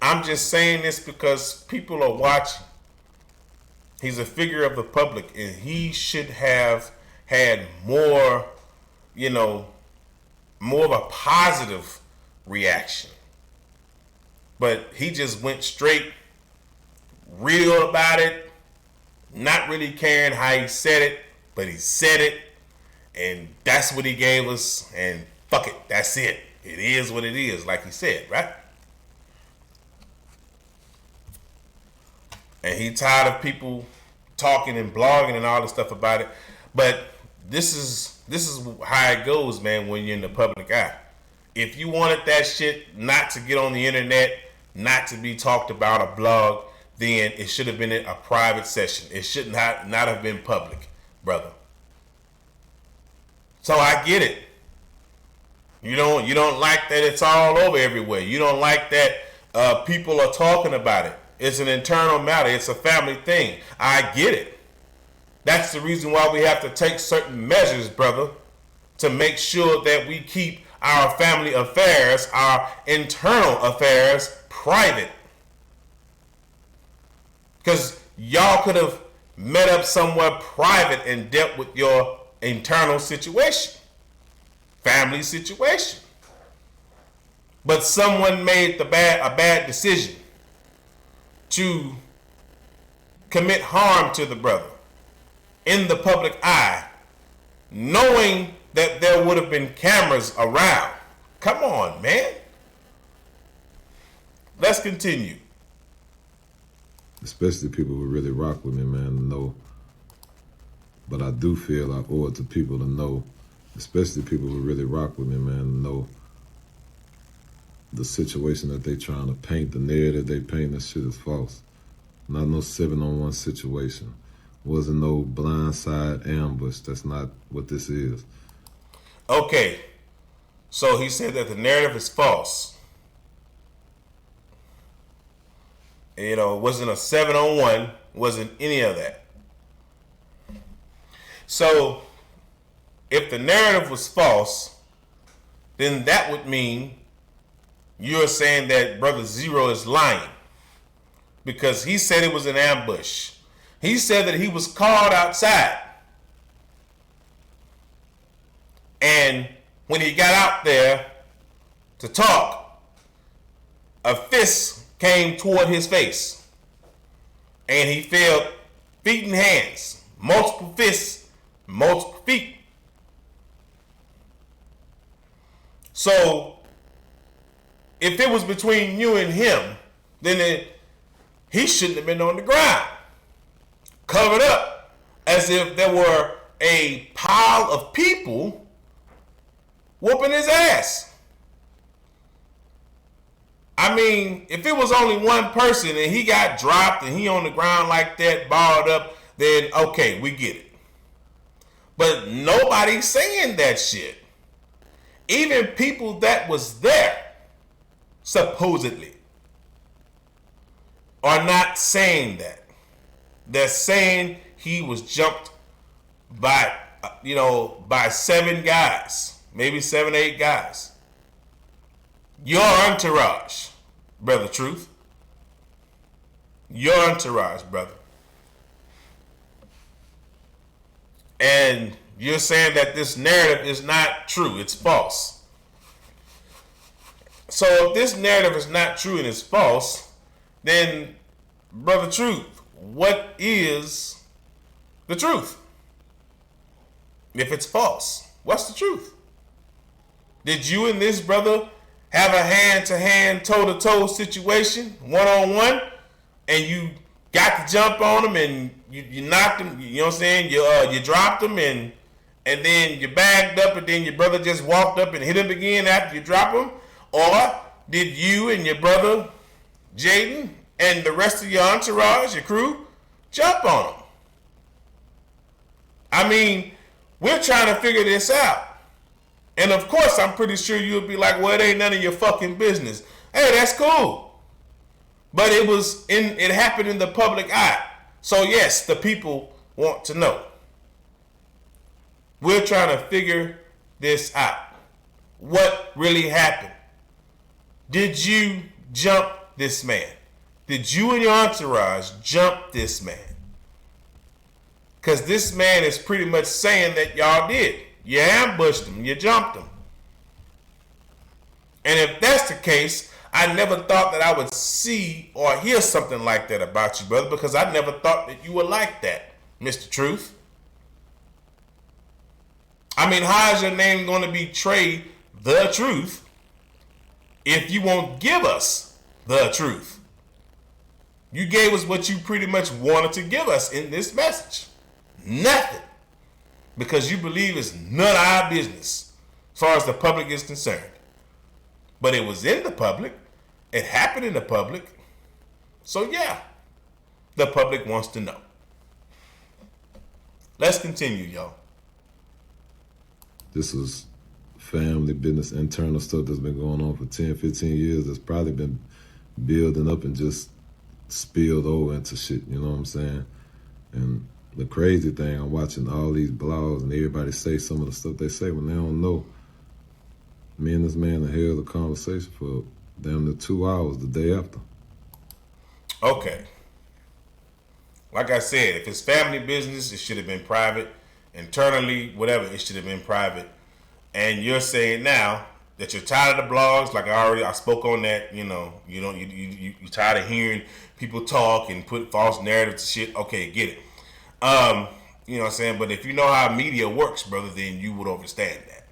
B: I'm just saying this because people are watching. He's a figure of the public, and he should have had more, more of a positive reaction. But he just went straight, real about it, not really caring how he said it, but he said it, and that's what he gave us, and fuck it, that's it. It is what it is, like he said, right? And he tired of people talking and blogging and all this stuff about it. But this is how it goes, man, when you're in the public eye. If you wanted that shit not to get on the internet, not to be talked about or blog, then it should have been a private session. It should not have been public, brother. So I get it. You don't like that it's all over everywhere. You don't like that people are talking about it. It's an internal matter. It's a family thing. I get it. That's the reason why we have to take certain measures, brother, to make sure that we keep our family affairs, our internal affairs, private. Because y'all could have met up somewhere private and dealt with your internal situation, family situation. But someone made a bad decision to commit harm to the brother in the public eye, knowing that there would have been cameras around. Come on, man. Let's continue.
H: Especially people who really rock with me, man, to know. But I do feel I owe it to people to know, especially people who really rock with me, man, to know the situation that they trying to paint, the narrative they paint, that shit is false. Not no 7-on-1 situation. Wasn't no blindside ambush. That's not what this is.
B: Okay. So he said that the narrative is false. It wasn't a 7-on-1, wasn't any of that. So if the narrative was false, then that would mean you're saying that Brother Zero is lying, because he said it was an ambush. He said that he was called outside. And when he got out there to talk, a fist came toward his face. And he felt feet and hands, multiple fists, multiple feet. So if it was between you and him, then he shouldn't have been on the ground, covered up, as if there were a pile of people whooping his ass. I mean, if it was only one person and he got dropped and he on the ground like that, balled up, then okay, we get it. But nobody's saying that shit. Even people that was there, supposedly, are not saying that. They're saying he was jumped by 7 guys, maybe 7, 8 guys. Your entourage, Brother Truth. your entourage, brother. And you're saying that this narrative is not true, it's false. So if this narrative is not true and it's false, then, Brother Truth, what is the truth? If it's false, what's the truth? Did you and this brother have a hand-to-hand, toe-to-toe situation, one-on-one, and you got the jump on him and you knocked him, you know what I'm saying? You dropped him and then you bagged up and then your brother just walked up and hit him again after you drop him? Or did you and your brother Jayton and the rest of your entourage, your crew, jump on him? I mean, we're trying to figure this out. And of course, I'm pretty sure you'll be like, well, it ain't none of your fucking business. Hey, that's cool. But it happened in the public eye. So yes, the people want to know. We're trying to figure this out. What really happened? Did you jump this man? Did you and your entourage jump this man? Because this man is pretty much saying that y'all did. You ambushed him. You jumped him. And if that's the case, I never thought that I would see or hear something like that about you, brother, because I never thought that you were like that, Mr. Truth. I mean, how is your name going to be Trey the Truth if you won't give us the truth? You gave us what you pretty much wanted to give us in this message. Nothing. Because you believe it's none of our business as far as the public is concerned. But it was in the public. It happened in the public. So yeah, the public wants to know. Let's continue, y'all.
H: This is family business, internal stuff that's been going on for 10, 15 years that's probably been building up and just spilled over into shit, you know what I'm saying? And the crazy thing, I'm watching all these blogs and everybody say some of the stuff they say when they don't know. Me and this man held a conversation for damn near 2 hours the day after.
B: Okay. Like I said, if it's family business, it should have been private. Internally, whatever, it should have been private. And you're saying now that you're tired of the blogs, like I spoke on that, you tired of hearing people talk and put false narratives and shit. Okay, get it. You know what I'm saying? But if you know how media works, brother, then you would understand that.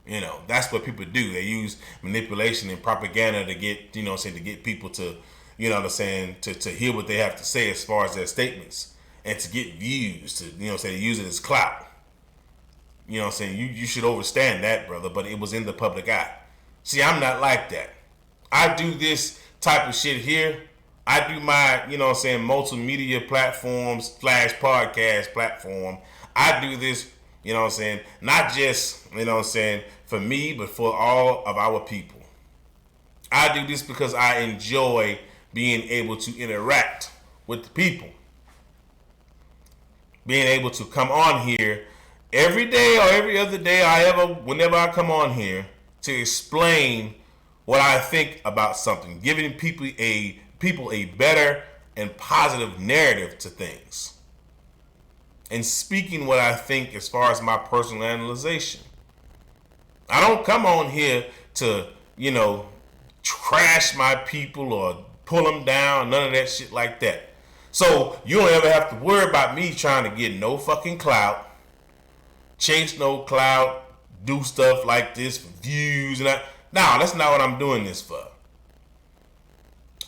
B: You know, that's what people do. They use manipulation and propaganda to get, you know what I'm saying, to get people to, you know what I'm saying, to hear what they have to say as far as their statements and to get views, to, you know what I'm saying, use it as clout. You know what I'm saying? You should understand that, brother, but it was in the public eye. See, I'm not like that. I do this type of shit here. I do my, you know what I'm saying, multimedia platforms / podcast platform. I do this, you know what I'm saying, not just, you know what I'm saying, for me, but for all of our people. I do this because I enjoy being able to interact with the people. Being able to come on here every day or every other day, whenever I come on here to explain what I think about something, giving people a better and positive narrative to things, and speaking what I think as far as my personal analyzation. I don't come on here to, you know, trash my people or pull them down, none of that shit like that. So you don't ever have to worry about me trying to get no fucking clout, chase no clout, do stuff like this for views and that. No, that's not what I'm doing this for.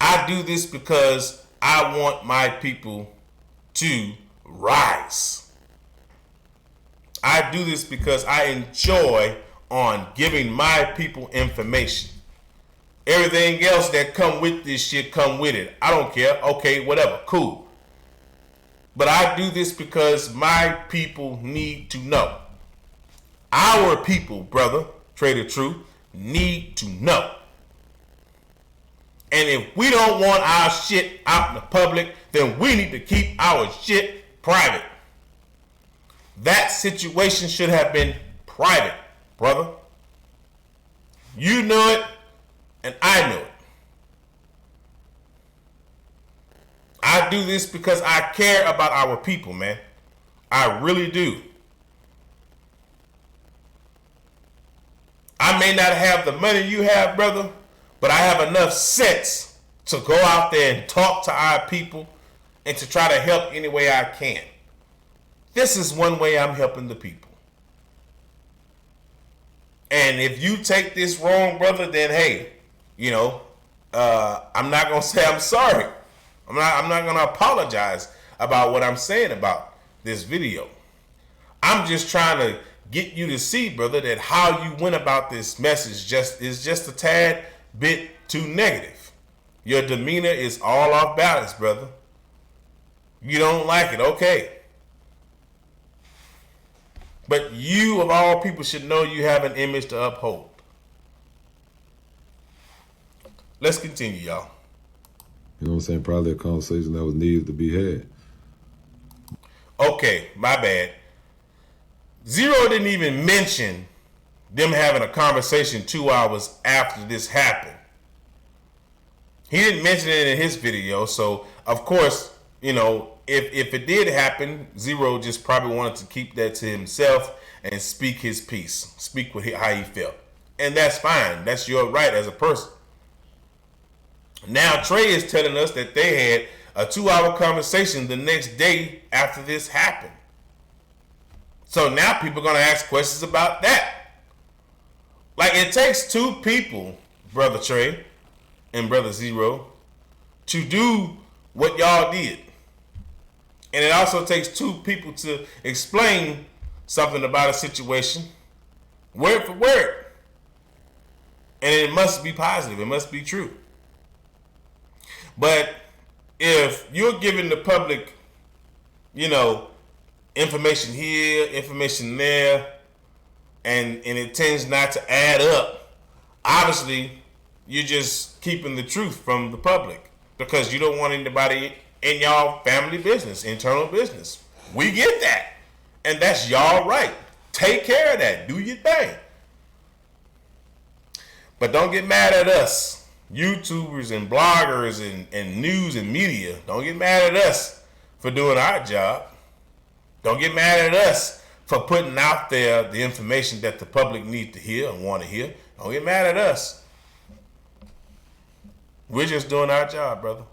B: I do this because I want my people to rise. I do this because I enjoy on giving my people information. Everything else that come with this shit come with it. I don't care. Okay, whatever. Cool. But I do this because my people need to know. Our people, brother, Trader Truth, need to know. And if we don't want our shit out in the public, then we need to keep our shit private. That situation should have been private, brother. You know it, and I know it. I do this because I care about our people, man. I really do. I may not have the money you have, brother, but I have enough sense to go out there and talk to our people and to try to help any way I can. This is one way I'm helping the people. And if you take this wrong, brother, then hey, you know, I'm not gonna say I'm sorry. I'm not gonna apologize about what I'm saying about this video. I'm just trying to get you to see, brother, that how you went about this message is just a tad bit too negative. Your demeanor is all off balance, brother. You don't like it, okay. But you, of all people, should know you have an image to uphold. Let's continue, y'all.
H: You know what I'm saying? Probably a conversation that was needed to be had.
B: Okay, my bad. Zero didn't even mention them having a conversation 2 hours after this happened. He didn't mention it in his video, so of course, you know, if it did happen, Zero just probably wanted to keep that to himself and speak his piece, speak with how he felt. And that's fine. That's your right as a person. Now Trey is telling us that they had a 2-hour conversation the next day after this happened. So now people are going to ask questions about that. Like, it takes two people, Brother Trey and Brother Zero, to do what y'all did. And it also takes two people to explain something about a situation word for word. And it must be positive. It must be true. But if you're giving the public, you know, information here, information there, and it tends not to add up, obviously you're just keeping the truth from the public because you don't want anybody in y'all family business, internal business. We get that. And that's y'all right. Take care of that. Do your thing. But don't get mad at us, YouTubers and bloggers and news and media. Don't get mad at us for doing our job. Don't get mad at us for putting out there the information that the public need to hear and want to hear. Don't get mad at us. We're just doing our job, brother.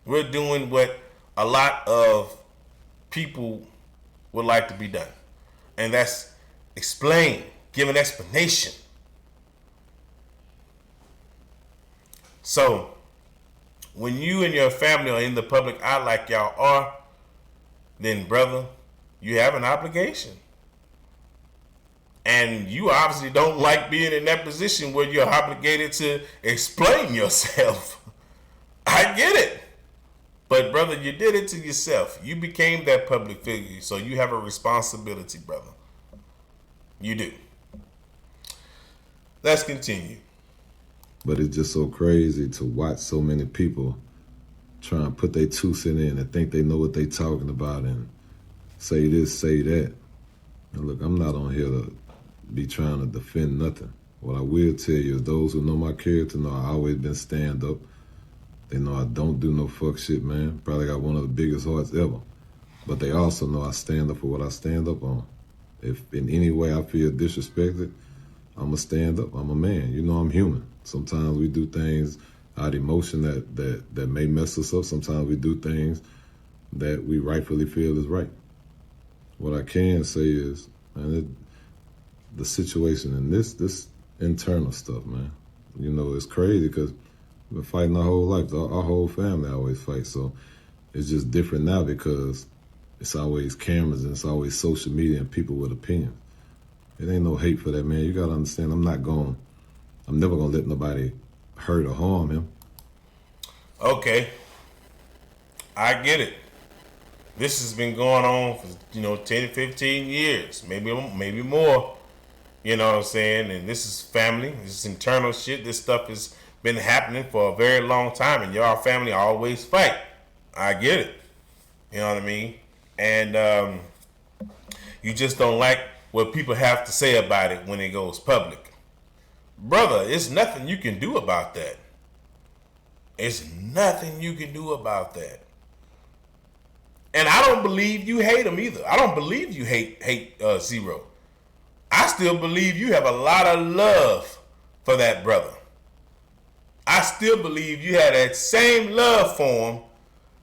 B: We're doing what a lot of people would like to be done. And that's explain, give an explanation. So, when you and your family are in the public eye like y'all are, then brother, you have an obligation. And you obviously don't like being in that position where you're obligated to explain yourself. I get it. But brother, you did it to yourself. You became that public figure, so you have a responsibility, brother. You do. Let's continue.
H: But it's just so crazy to watch so many people try and put their 2 cents in and think they know what they talking about and say this, say that. And look, I'm not on here to be trying to defend nothing. What I will tell you is those who know my character know I always been stand up. They know I don't do no fuck shit, man. Probably got one of the biggest hearts ever. But they also know I stand up for what I stand up on. If in any way I feel disrespected, I'ma stand up. I'm a man. You know I'm human. Sometimes we do things out of emotion that may mess us up. Sometimes we do things that we rightfully feel is right. What I can say is, man, the situation in this internal stuff, man, you know, it's crazy because we've been fighting our whole life. Our whole family always fights. So it's just different now because it's always cameras and it's always social media and people with opinions. It ain't no hate for that, man. You gotta understand, I'm never gonna let nobody hurt or harm him.
B: Okay. I get it. This has been going on for, 10, 15 years, maybe more. You know what I'm saying? And this is family. This is internal shit. This stuff has been happening for a very long time, and y'all family always fight. I get it. You know what I mean? And you just don't like what people have to say about it when it goes public. Brother, it's nothing you can do about that. There's nothing you can do about that. And I don't believe you hate him either. I don't believe you hate Zero. I still believe you have a lot of love for that brother. I still believe you had that same love for him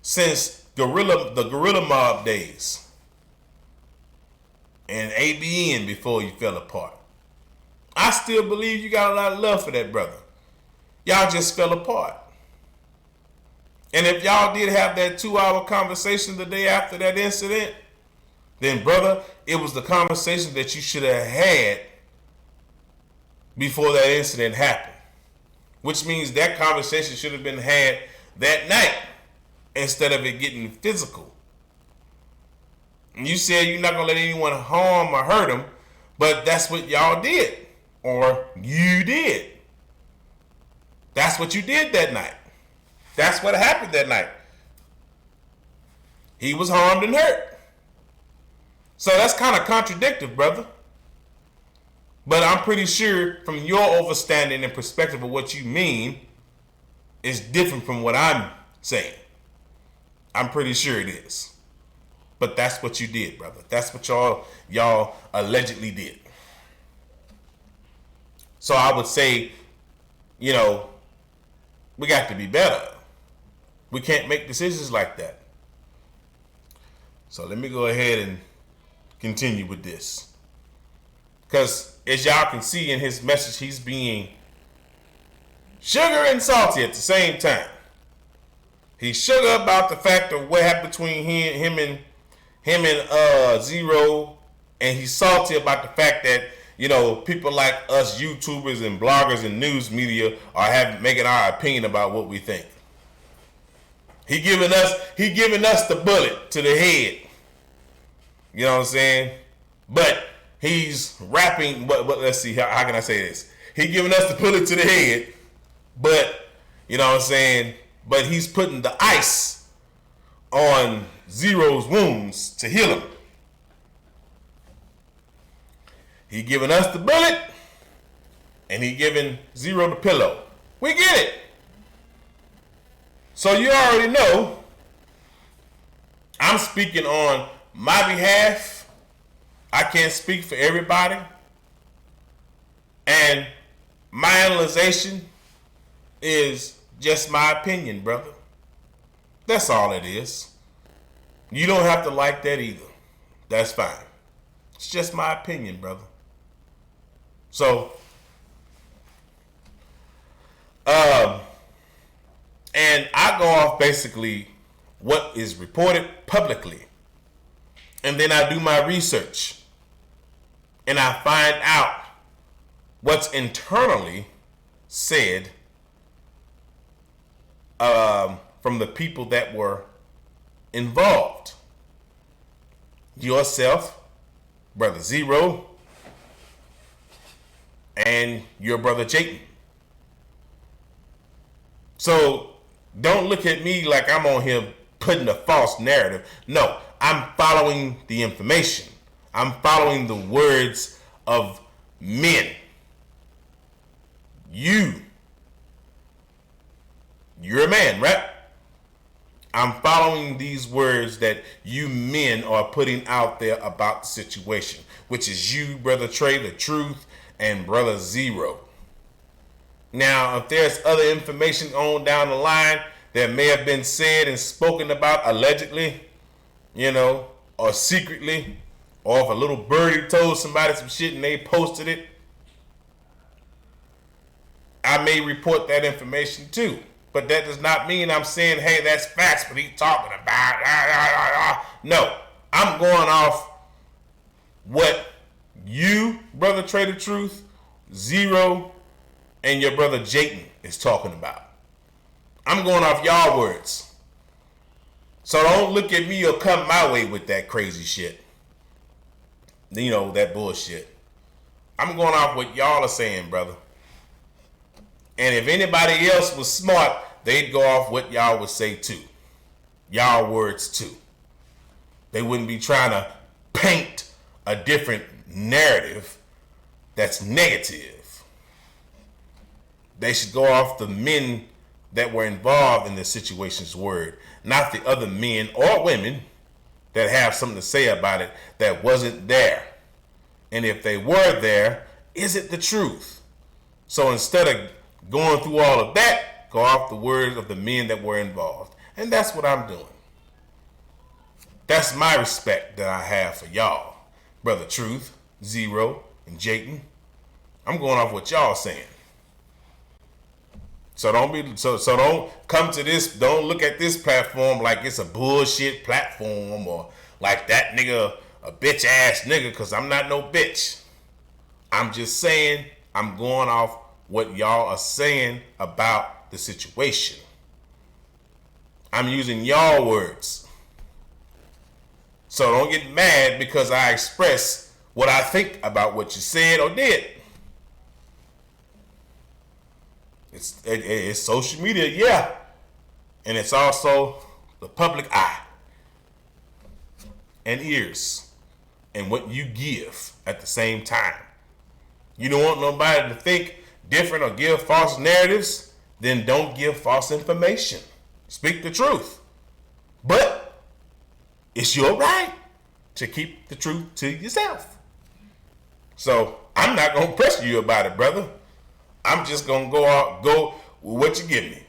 B: since the Gorilla Mob days and ABN before you fell apart. I still believe you got a lot of love for that brother. Y'all just fell apart. And if y'all did have that 2-hour conversation the day after that incident, then brother, it was the conversation that you should have had before that incident happened. Which means that conversation should have been had that night instead of it getting physical. And you said you're not going to let anyone harm or hurt him, but that's what y'all did. Or you did. That's what you did that night. That's what happened that night. He was harmed and hurt. So that's kind of contradictory, brother. But I'm pretty sure from your understanding and perspective of what you mean is different from what I'm saying. I'm pretty sure it is. But that's what you did, brother. That's what y'all allegedly did. So I would say, you know, we got to be better. We can't make decisions like that. So let me go ahead and continue with this. Because as y'all can see in his message, he's being sugar and salty at the same time. He's sugar about the fact of what happened between him and Zero, and he's salty about the fact that, you know, people like us YouTubers and bloggers and news media are making our opinion about what we think. He giving us the bullet to the head. You know what I'm saying? But he's rapping, but let's see, how can I say this? He giving us the bullet to the head, but, you know what I'm saying? But he's putting the ice on Zero's wounds to heal him. He giving us the bullet, and he giving Zero the pillow. We get it. So you already know I'm speaking on my behalf. I can't speak for everybody. And my analyzation is just my opinion, brother. That's all it is. You don't have to like that either. That's fine. It's just my opinion, brother. So, and I go off basically what is reported publicly. And then I do my research. And I find out what's internally said from the people that were involved. Yourself, Brother Zero, and your brother Jayton. So don't look at me like I'm on here putting a false narrative. No, I'm following the information. I'm following the words of men. You're a man, right? I'm following these words that you men are putting out there about the situation, which is you, Brother Trey, the Truth, and Brother Zero. Now, if there's other information on down the line that may have been said and spoken about allegedly, you know, or secretly, or if a little birdie told somebody some shit and they posted it, I may report that information too. But that does not mean I'm saying, hey, that's facts, but he's talking about. No, I'm going off what you, Brother Trey the Truth, Zero, and your brother Jayton is talking about. I'm going off y'all words. So don't look at me or come my way with that crazy shit. You know, that bullshit. I'm going off what y'all are saying, brother. And if anybody else was smart, they'd go off what y'all would say too. Y'all words too. They wouldn't be trying to paint a different narrative that's negative. They should go off the men that were involved in the situation's word, not the other men or women that have something to say about it that wasn't there. And if they were there, is it the truth? So instead of going through all of that, go off the words of the men that were involved. And that's what I'm doing. That's my respect that I have for y'all. Brother Truth, Zero, and Jayton. I'm going off what y'all saying. So don't come to this, don't look at this platform like it's a bullshit platform or like that nigga a bitch ass nigga, because I'm not no bitch. I'm just saying I'm going off what y'all are saying about the situation. I'm using y'all words. So don't get mad because I express what I think about what you said or did. It's social media, yeah. And it's also the public eye and ears and what you give at the same time. You don't want nobody to think different or give false narratives, then don't give false information. Speak the truth. But it's your right to keep the truth to yourself. So I'm not going to pressure you about it, brother. I'm just going to go with what you give me.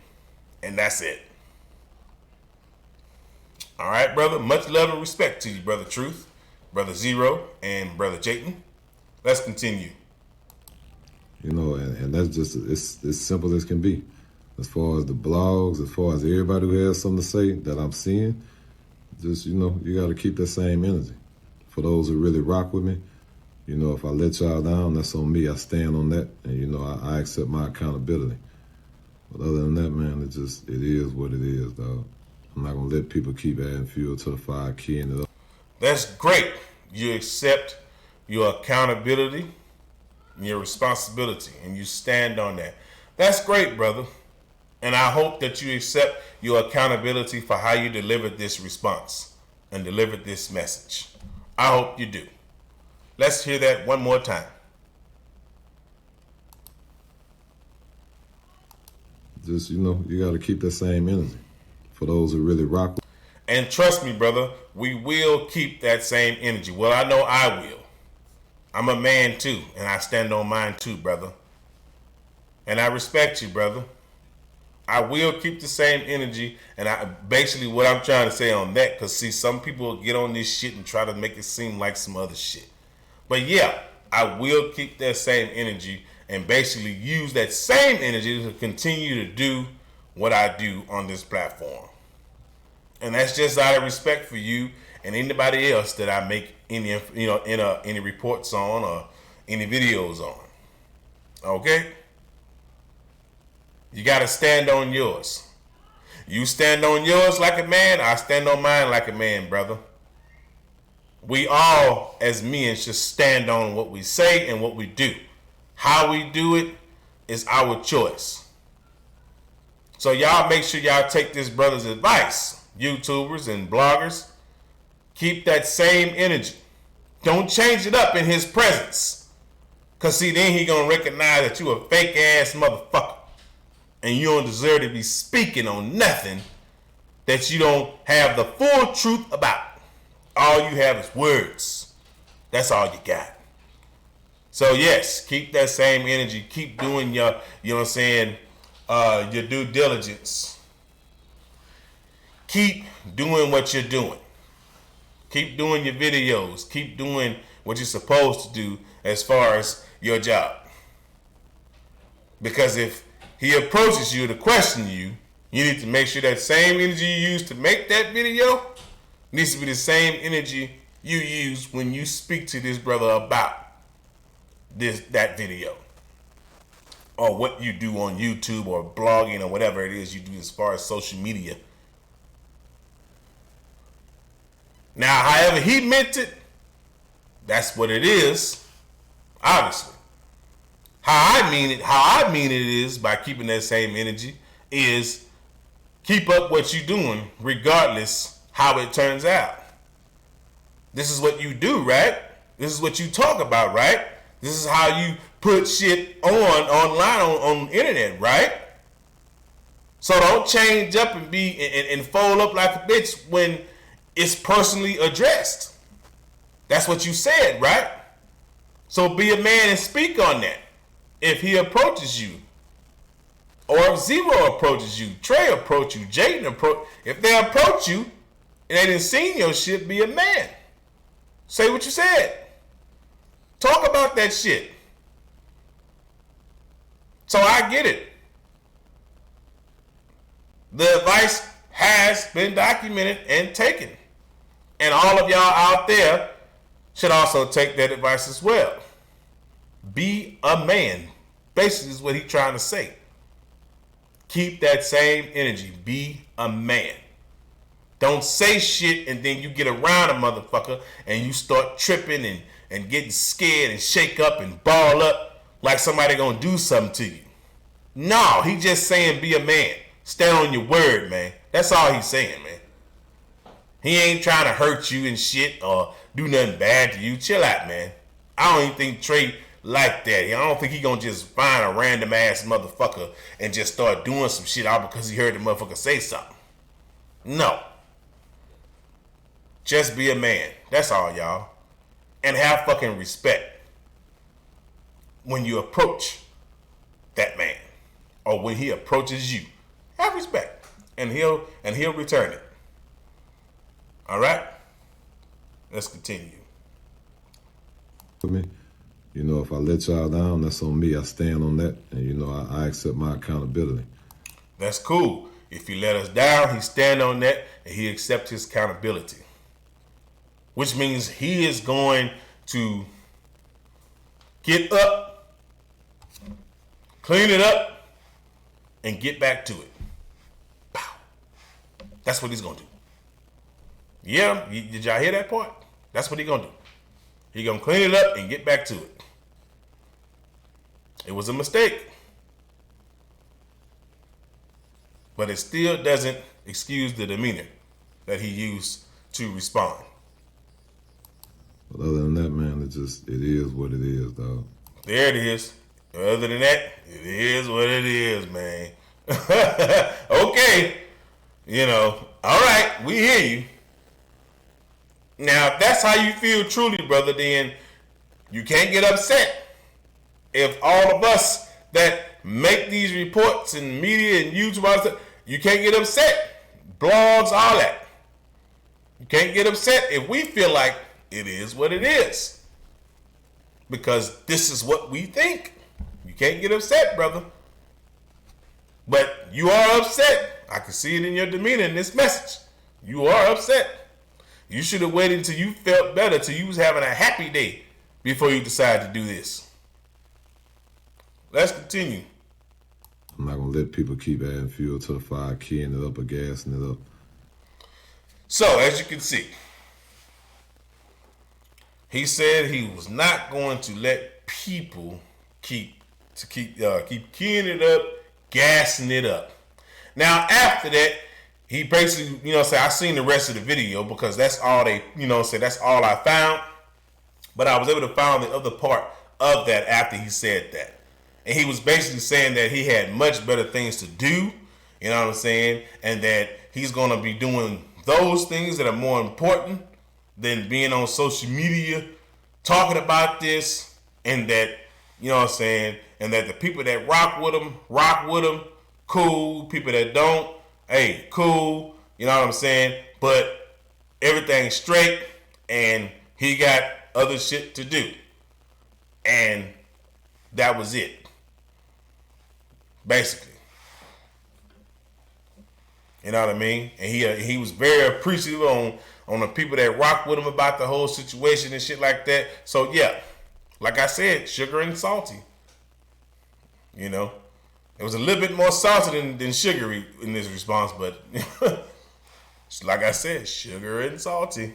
B: And that's it. All right, brother. Much love and respect to you, Brother Truth, Brother Zero, and Brother Jayton. Let's continue.
H: You know, and that's just, it's as simple as can be. As far as the blogs, as far as everybody who has something to say that I'm seeing, just, you know, you got to keep that same energy. For those who really rock with me, you know, if I let y'all down, that's on me. I stand on that, and, you know, I accept my accountability. But other than that, man, it is what it is, dog. I'm not going to let people keep adding fuel to the fire, keying it up.
B: That's great. You accept your accountability and your responsibility, and you stand on that. That's great, brother. And I hope that you accept your accountability for how you delivered this response and delivered this message. I hope you do. Let's hear that one more time.
H: Just, you know, you got to keep that same energy for those who really rock.
B: And trust me, brother, we will keep that same energy. Well, I know I will. I'm a man too, and I stand on mine too, brother. And I respect you, brother. I will keep the same energy, and I basically what I'm trying to say on that, because see, some people get on this shit and try to make it seem like some other shit. But yeah, I will keep that same energy and basically use that same energy to continue to do what I do on this platform. And that's just out of respect for you and anybody else that I make any, any reports on or any videos on. Okay? You got to stand on yours. You stand on yours like a man, I stand on mine like a man, brother. We all, as men, should stand on what we say and what we do. How we do it is our choice. So y'all make sure y'all take this brother's advice. YouTubers and bloggers, keep that same energy. Don't change it up in his presence. Because see, then he going to recognize that you a fake ass motherfucker. And you don't deserve to be speaking on nothing that you don't have the full truth about. All you have is words. That's all you got. So yes, keep that same energy. Keep doing your, your due diligence. Keep doing what you're doing. Keep doing your videos. Keep doing what you're supposed to do as far as your job. Because if he approaches you to question you, you need to make sure that same energy you use to make that video needs to be the same energy you use when you speak to this brother about that video. Or what you do on YouTube or blogging or whatever it is you do as far as social media. Now, however he meant it, that's what it is, obviously. How I mean it is by keeping that same energy is keep up what you're doing regardless how it turns out. This is what you do, right? This is what you talk about, right? This is how you put shit online on the internet, right? So don't change up and be and fold up like a bitch when it's personally addressed. That's what you said, right? So be a man and speak on that. If he approaches you, or if Zero approaches you, Trey approach you, Jayton approach. If they approach you and they didn't seen your shit, be a man. Say what you said. Talk about that shit. So I get it. The advice has been documented and taken. And all of y'all out there should also take that advice as well. Be a man. Basically is what he's trying to say. Keep that same energy. Be a man. Don't say shit and then you get around a motherfucker and you start tripping and getting scared and shake up and ball up like somebody gonna do something to you. No, he just saying be a man. Stand on your word, man. That's all he's saying, man. He ain't trying to hurt you and shit or do nothing bad to you. Chill out, man. I don't even think Trey like that. I don't think he gonna just find a random ass motherfucker and just start doing some shit all because he heard the motherfucker say something. No. Just be a man. That's all, y'all. And have fucking respect when you approach that man or when he approaches you. Have respect, and he'll return it. All right, let's continue.
H: For me, you know, if I let y'all down, that's on me. I stand on that, and you know, I accept my accountability.
B: That's cool. If he let us down, he stand on that, and he accepts his accountability, which means he is going to get up, clean it up, and get back to it. Pow. That's what he's gonna do. Yeah, did y'all hear that part? That's what he's gonna do. He's gonna clean it up and get back to it. It was a mistake. But it still doesn't excuse the demeanor that he used to respond.
H: But other than that, man, it is what it is, dog.
B: There it is. Other than that, it is what it is, man. Okay. You know, all right, we hear you. Now, if that's how you feel truly, brother, then you can't get upset. If all of us that make these reports and media and YouTube, all that, you can't get upset. Blogs, all that. You can't get upset if we feel like it is what it is. Because this is what we think. You can't get upset, brother. But you are upset. I can see it in your demeanor in this message. You are upset. You should have waited until you felt better, till you was having a happy day before you decided to do this. Let's continue.
H: I'm not going to let people keep adding fuel to the fire, keying it up or gassing it up.
B: So, as you can see, he said he was not going to let people keep keying it up, gassing it up. Now, after that, he basically, say I seen the rest of the video because that's all they, that's all I found. But I was able to find the other part of that after he said that. And he was basically saying that he had much better things to do, you know what I'm saying? And that he's going to be doing those things that are more important than being on social media talking about this, and that, you know what I'm saying? And that the people that rock with him, cool. People that don't, hey, cool, you know what I'm saying? But everything's straight, and he got other shit to do. And that was it. Basically. You know what I mean? And he was very appreciative on the people that rock with him about the whole situation and shit like that. So yeah, like I said, sugar and salty. You know? It was a little bit more salty than sugary in this response, but like I said, sugar and salty.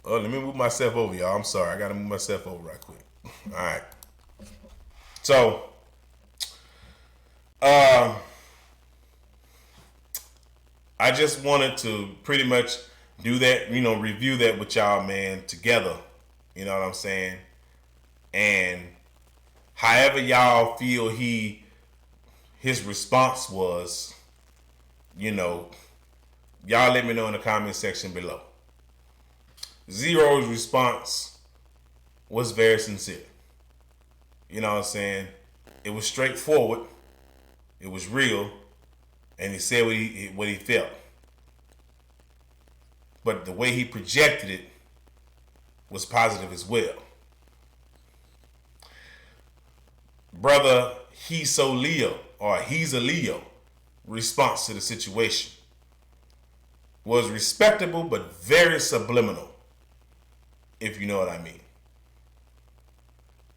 B: Oh, let me move myself over, y'all. I'm sorry. I got to move myself over right quick. All right. So, I just wanted to pretty much do that, review that with y'all, man, together. You know what I'm saying? And however y'all feel he his response was, you know, y'all let me know in the comment section below. Zero's response was very sincere. You know what I'm saying? It was straightforward. It was real. And he said what he felt. But the way he projected it was positive as well. Brother, he's a Leo response to the situation was respectable but very subliminal, if you know what I mean.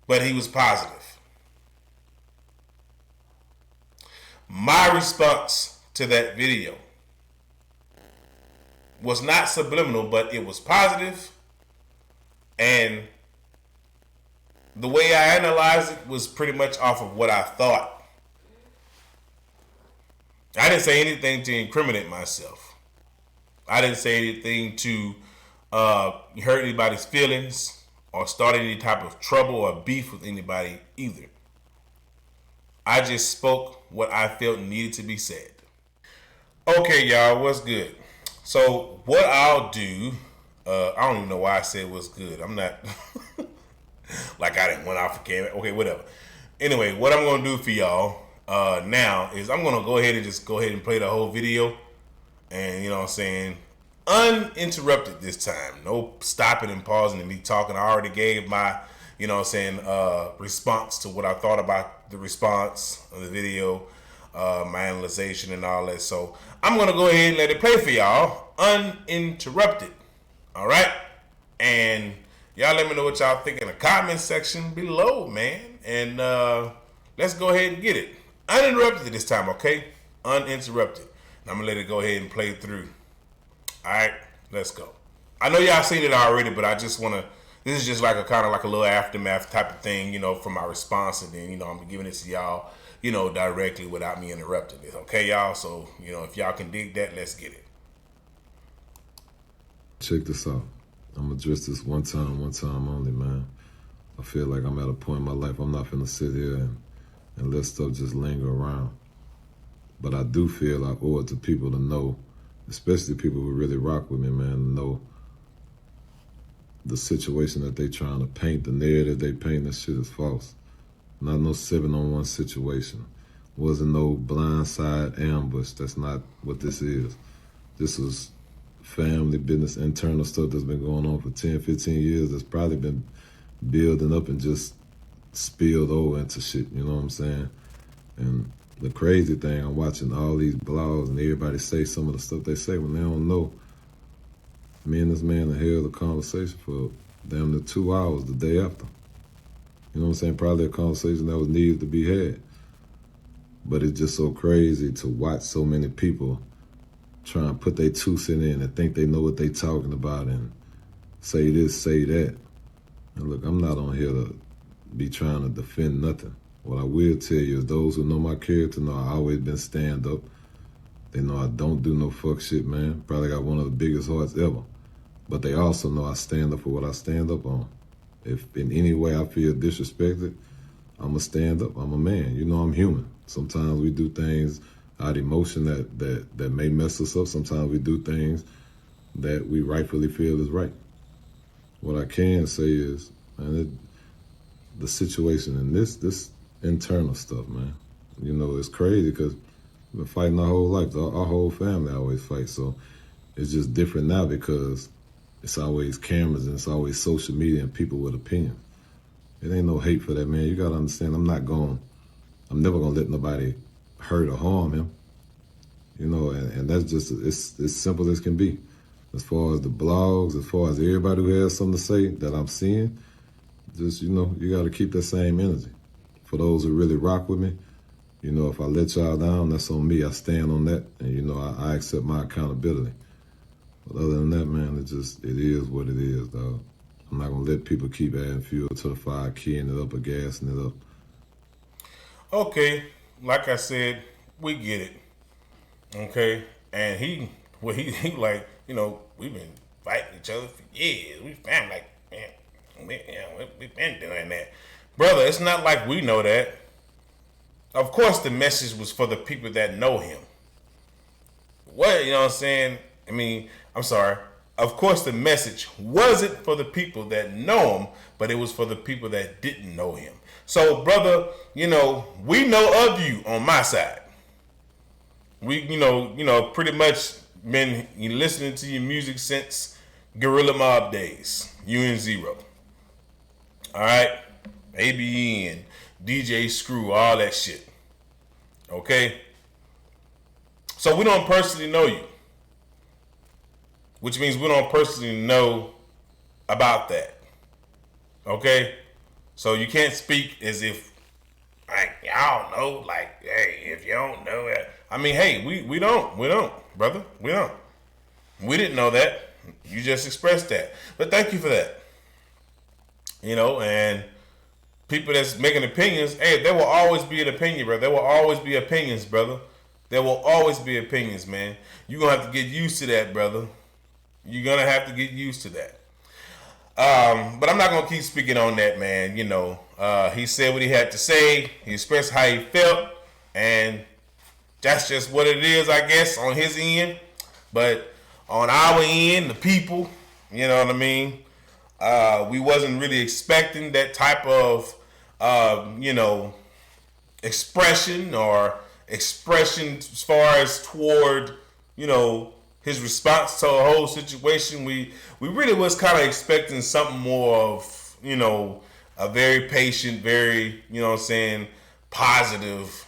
B: But he was positive. My response to that video was not subliminal, but it was positive, and the way I analyzed it was pretty much off of what I thought. I didn't say anything to incriminate myself. I didn't say anything to hurt anybody's feelings or start any type of trouble or beef with anybody either. I just spoke what I felt needed to be said. Okay, y'all, what's good? So what I'll do, I don't even know why I said what's good. I'm not like I didn't went off the camera. Okay, whatever. Anyway, what I'm gonna do for y'all now is I'm gonna go ahead and play the whole video, and you know what I'm saying, uninterrupted this time. No stopping and pausing and me talking. I already gave my, you know what I'm saying, response to what I thought about the response of the video, my analyzation and all that. So I'm gonna go ahead and let it play for y'all uninterrupted. All right, and y'all let me know what y'all think in the comment section below, man. And let's go ahead and get it uninterrupted this time, okay? Uninterrupted. And I'm gonna let it go ahead and play through. All right, let's go. I know y'all seen it already, but I just wanna. This is just like a kind of like a little aftermath type of thing, you know, for my response, and then, you know, I'm giving it to y'all, you know, directly without me interrupting it. Okay, y'all? So, you know, if y'all can dig that, let's get it.
H: Check this out. I'm gonna address this one time only, man. I feel like I'm at a point in my life I'm not finna sit here and let stuff just linger around. But I do feel I owe it to people to know, especially people who really rock with me, man, to know the situation that they trying to paint, the narrative they paint, that shit is false. Not no 7-on-1 situation. Wasn't no blindside ambush. That's not what this is. This was family business, internal stuff that's been going on for 10, 15 years that's probably been building up and just spilled over into shit, you know what I'm saying? And the crazy thing, I'm watching all these blogs and everybody say some of the stuff they say when they don't know. Me and this man held a conversation for damn near 2 hours the day after. You know what I'm saying? Probably a conversation that was needed to be had. But it's just so crazy to watch so many people try and put their 2 cents in and think they know what they talking about and say this, say that. And look, I'm not on here to be trying to defend nothing. What I will tell you is those who know my character know I always been stand up. They know I don't do no fuck shit, man. Probably got one of the biggest hearts ever. But they also know I stand up for what I stand up on. If in any way I feel disrespected, I'm a stand up. I'm a man. You know I'm human. Sometimes we do things out of emotion that may mess us up. Sometimes we do things that we rightfully feel is right. What I can say is, man, the situation in this internal stuff, man, you know, it's crazy because we've been fighting our whole life. Our whole family always fights. So it's just different now because it's always cameras and it's always social media and people with opinions. It ain't no hate for that, man. You gotta understand, I'm never gonna let nobody hurt or harm him. You know, and that's just, it's as simple as can be. As far as the blogs, as far as everybody who has something to say that I'm seeing, just, you know, you gotta keep that same energy. For those who really rock with me, you know, if I let y'all down, that's on me. I stand on that, and you know, I accept my accountability. But other than that, man, it is what it is, dog. I'm not gonna let people keep adding fuel to the fire, keying it up or gassing it up.
B: Okay, like I said, we get it. Okay, and he like, you know, we've been fighting each other for years. We family, like, man, we've been doing that, brother. It's not like we know that. Of course, the message was for the people that know him. What, you know what I'm saying? I mean, I'm sorry. Of course, the message wasn't for the people that know him, but it was for the people that didn't know him. So, brother, you know, we know of you on my side. We, you know, pretty much been listening to your music since Gorilla Mob days. You and Zero. All right? ABN, DJ Screw, all that shit. Okay? So we don't personally know you. Which means we don't personally know about that. Okay? So you can't speak as if, like, y'all know, like, hey, if you don't know it. I mean, hey, we don't, brother. We don't. We didn't know that. You just expressed that. But thank you for that. You know, and people that's making opinions, hey, there will always be an opinion, brother. There will always be opinions, brother. There will always be opinions, man. You're going to have to get used to that, brother. You're going to have to get used to that. But I'm not going to keep speaking on that, man. You know, he said what he had to say. He expressed how he felt. And that's just what it is, I guess, on his end. But on our end, the people, you know what I mean? We wasn't really expecting that type of, you know, expression as far as toward, you know, his response to the whole situation. We really was kind of expecting something more of, you know, a very patient, very, you know what I'm saying, positive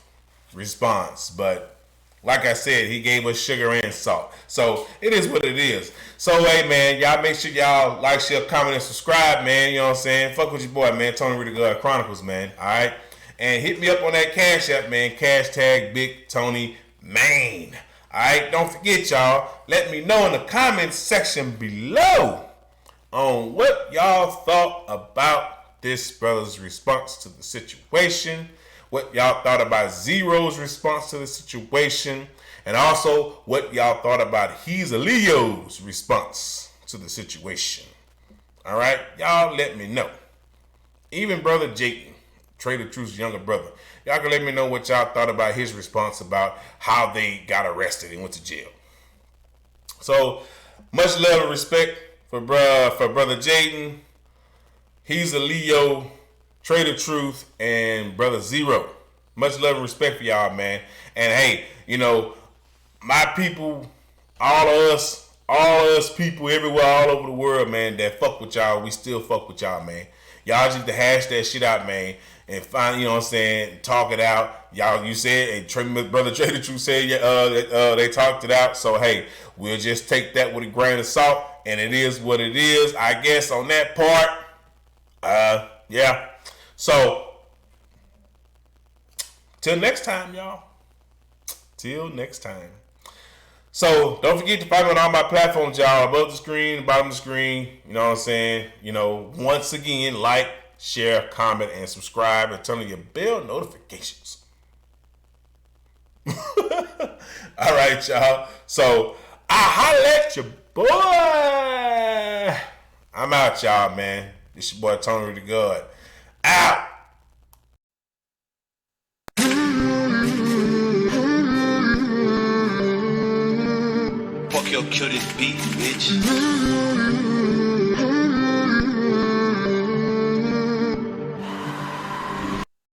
B: response. But like I said, he gave us sugar and salt. So it is what it is. So hey man, y'all make sure y'all like, share, comment, and subscribe, man. You know what I'm saying? Fuck with your boy, man. Tony Really Good Chronicles, man. Alright? And hit me up on that Cash App, man. Hashtag Big Tony Main. Alright, don't forget, y'all. Let me know in the comments section below on what y'all thought about this brother's response to the situation, what y'all thought about Zero's response to the situation, and also what y'all thought about He's a Leo's response to the situation. Alright, y'all let me know. Even brother Jayton, Trea'S' younger brother, y'all can let me know what y'all thought about his response about how they got arrested and went to jail. So, much love and respect for brother Jayton. He's a Leo, Trea'S, and brother Zero. Much love and respect for y'all, man. And hey, you know, my people, all of us people everywhere, all over the world, man, that fuck with y'all, we still fuck with y'all, man. Y'all just need to hash that shit out, man, and find, you know what I'm saying, talk it out. Y'all, you said, and brother Trea'S said, they talked it out. So hey, we'll just take that with a grain of salt, and it is what it is, I guess, on that part. Yeah. So, till next time, y'all. Till next time. So, don't forget to follow me on all my platforms, y'all. Above the screen, bottom of the screen. You know what I'm saying? You know, once again, like, share, comment, and subscribe, and turn on your bell notifications. All right, y'all. So, I holla at your boy. I'm out, y'all, man. This your boy Tony Really Good. Out.
I: Fuck your cutie beat, bitch.